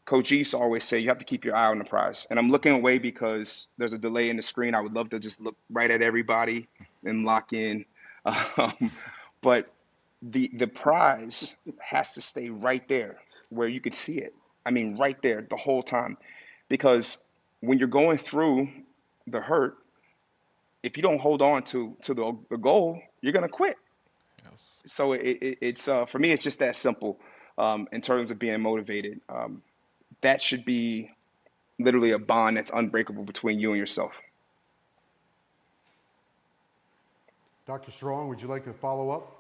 Coach E used to always say you have to keep your eye on the prize. And I'm looking away because there's a delay in the screen. I would love to just look right at everybody and lock in. But the prize has to stay right there where you can see it. I mean, right there the whole time. Because when you're going through the hurt, if you don't hold on to the goal, you're going to quit. Yes. So it's for me, it's just that simple in terms of being motivated. That should be literally a bond that's unbreakable between you and yourself. Dr. Strong, would you like to follow up?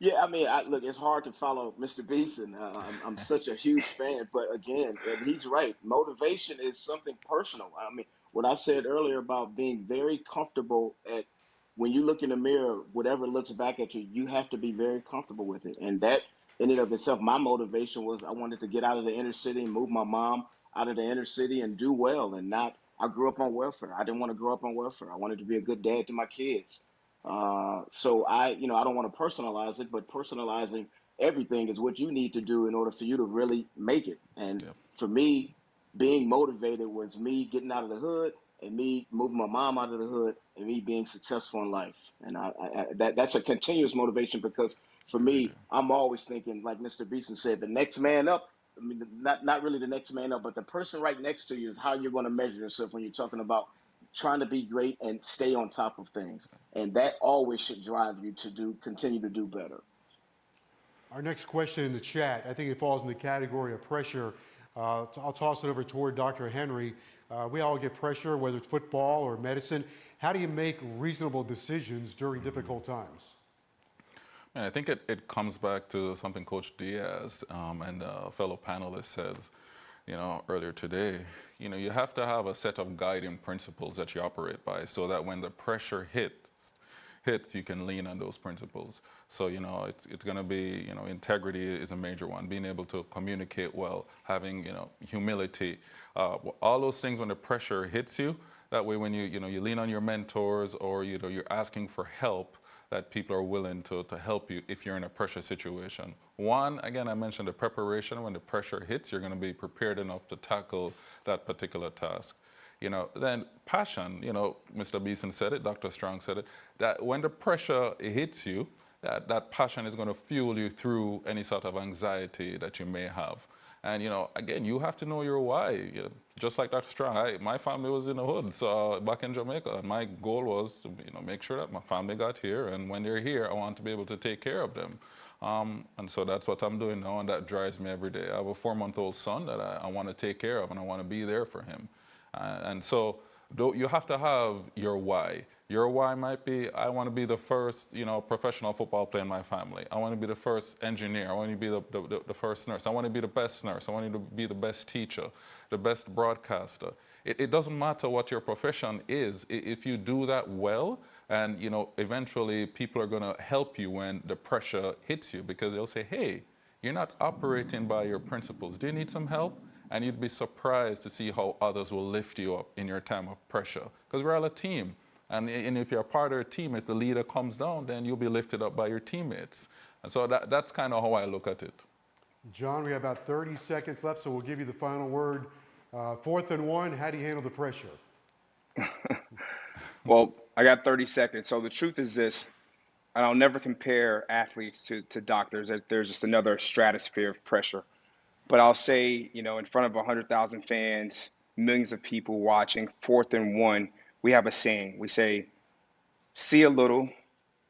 Yeah, I mean, look, it's hard to follow Mr. Beeson. I'm such a huge fan, but again, and he's right. Motivation is something personal. I mean, what I said earlier about being very comfortable at when you look in the mirror, whatever looks back at you, you have to be very comfortable with it. And that, in and of itself, my motivation was I wanted to get out of the inner city and move my mom out of the inner city and do well and not. I grew up on welfare. I didn't want to grow up on welfare. I wanted to be a good dad to my kids. So I don't want to personalize it, but personalizing everything is what you need to do in order for you to really make it. And for me, being motivated was me getting out of the hood and me moving my mom out of the hood and me being successful in life. And that's a continuous motivation because for me, I'm always thinking, like Mr. Beeson said, the next man up. I mean, not really the next man up, but the person right next to you is how you're going to measure yourself when you're talking about trying to be great and stay on top of things. And that always should drive you to continue to do better. Our next question in the chat, I think it falls in the category of pressure. I'll toss it over toward Dr. Henry. We all get pressure, whether it's football or medicine. How do you make reasonable decisions during difficult times? And I think it comes back to something Coach Diaz and a fellow panelist says, earlier today. You have to have a set of guiding principles that you operate by so that when the pressure hits, you can lean on those principles. So, it's going to be, integrity is a major one, being able to communicate well, having, humility, all those things when the pressure hits you. That way, when you lean on your mentors or, you're asking for help, that people are willing to help you if you're in a pressure situation. One, again, I mentioned the preparation. When the pressure hits, you're going to be prepared enough to tackle that particular task. Then passion, Mr. Beeson said it, Dr. Strong said it, that when the pressure hits you, that passion is going to fuel you through any sort of anxiety that you may have. And, again, you have to know your why. Just like Dr. Strong, my family was in the hood, so back in Jamaica. And my goal was to, make sure that my family got here. And when they're here, I want to be able to take care of them. And so that's what I'm doing now, and that drives me every day. I have a 4-month-old son that I want to take care of, and I want to be there for him. And so you have to have your why. Your why might be, I want to be the first, professional football player in my family. I want to be the first engineer. I want to be the first nurse. I want to be the best nurse. I want to be the best teacher, the best broadcaster. It doesn't matter what your profession is. If you do that well, and eventually people are going to help you when the pressure hits you because they'll say, hey, you're not operating by your principles. Do you need some help? And you'd be surprised to see how others will lift you up in your time of pressure. Because we're all a team. And if you're a part of a team, if the leader comes down, then you'll be lifted up by your teammates. And so that's kind of how I look at it. John, we have about 30 seconds left, so we'll give you the final word. 4th and 1, how do you handle the pressure? Well, I got 30 seconds. So the truth is this, and I'll never compare athletes to doctors. There's just another stratosphere of pressure. But I'll say, in front of 100,000 fans, millions of people watching, 4th and 1, we have a saying. We say, see a little,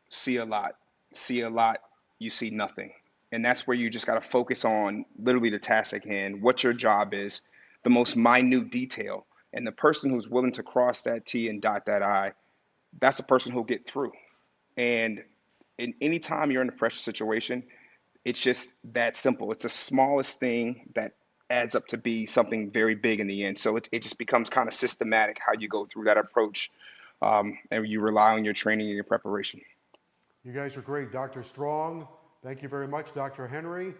see a lot. See a lot, you see nothing. And that's where you just got to focus on literally the task at hand, what your job is, the most minute detail. And the person who's willing to cross that T and dot that I, that's the person who'll get through. And any time you're in a pressure situation, it's just that simple. It's the smallest thing that adds up to be something very big in the end. So it just becomes kind of systematic how you go through that approach, and you rely on your training and your preparation. You guys are great. Dr. Strong, thank you very much. Dr. Henry,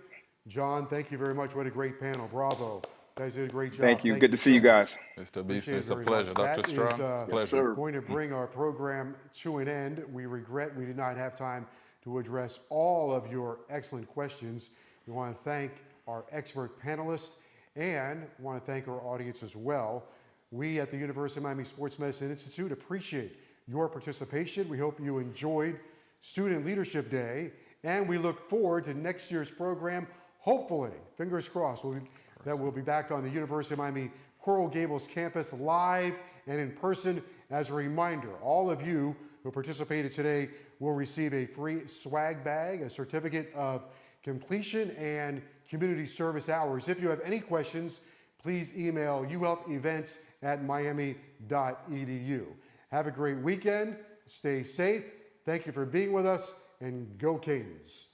John, thank you very much. What a great panel. Bravo. guys did a great job. Thank you. Good to see you guys. Mr. Beeson, Appreciate it's it a very pleasure. much. Dr. That Straw, is pleasure. going to bring our program to an end. We regret we did not have time to address all of your excellent questions. We want to thank our expert panelists and want to thank our audience as well. We at the University of Miami Sports Medicine Institute appreciate your participation. We hope you enjoyed Student Leadership Day, and we look forward to next year's program. Hopefully, fingers crossed, we'll be back on the University of Miami Coral Gables campus live and in person. As a reminder, all of you who participated today will receive a free swag bag, a certificate of completion, and community service hours. If you have any questions, please email uhealthevents@miami.edu. Have a great weekend. Stay safe. Thank you for being with us, and go Canes.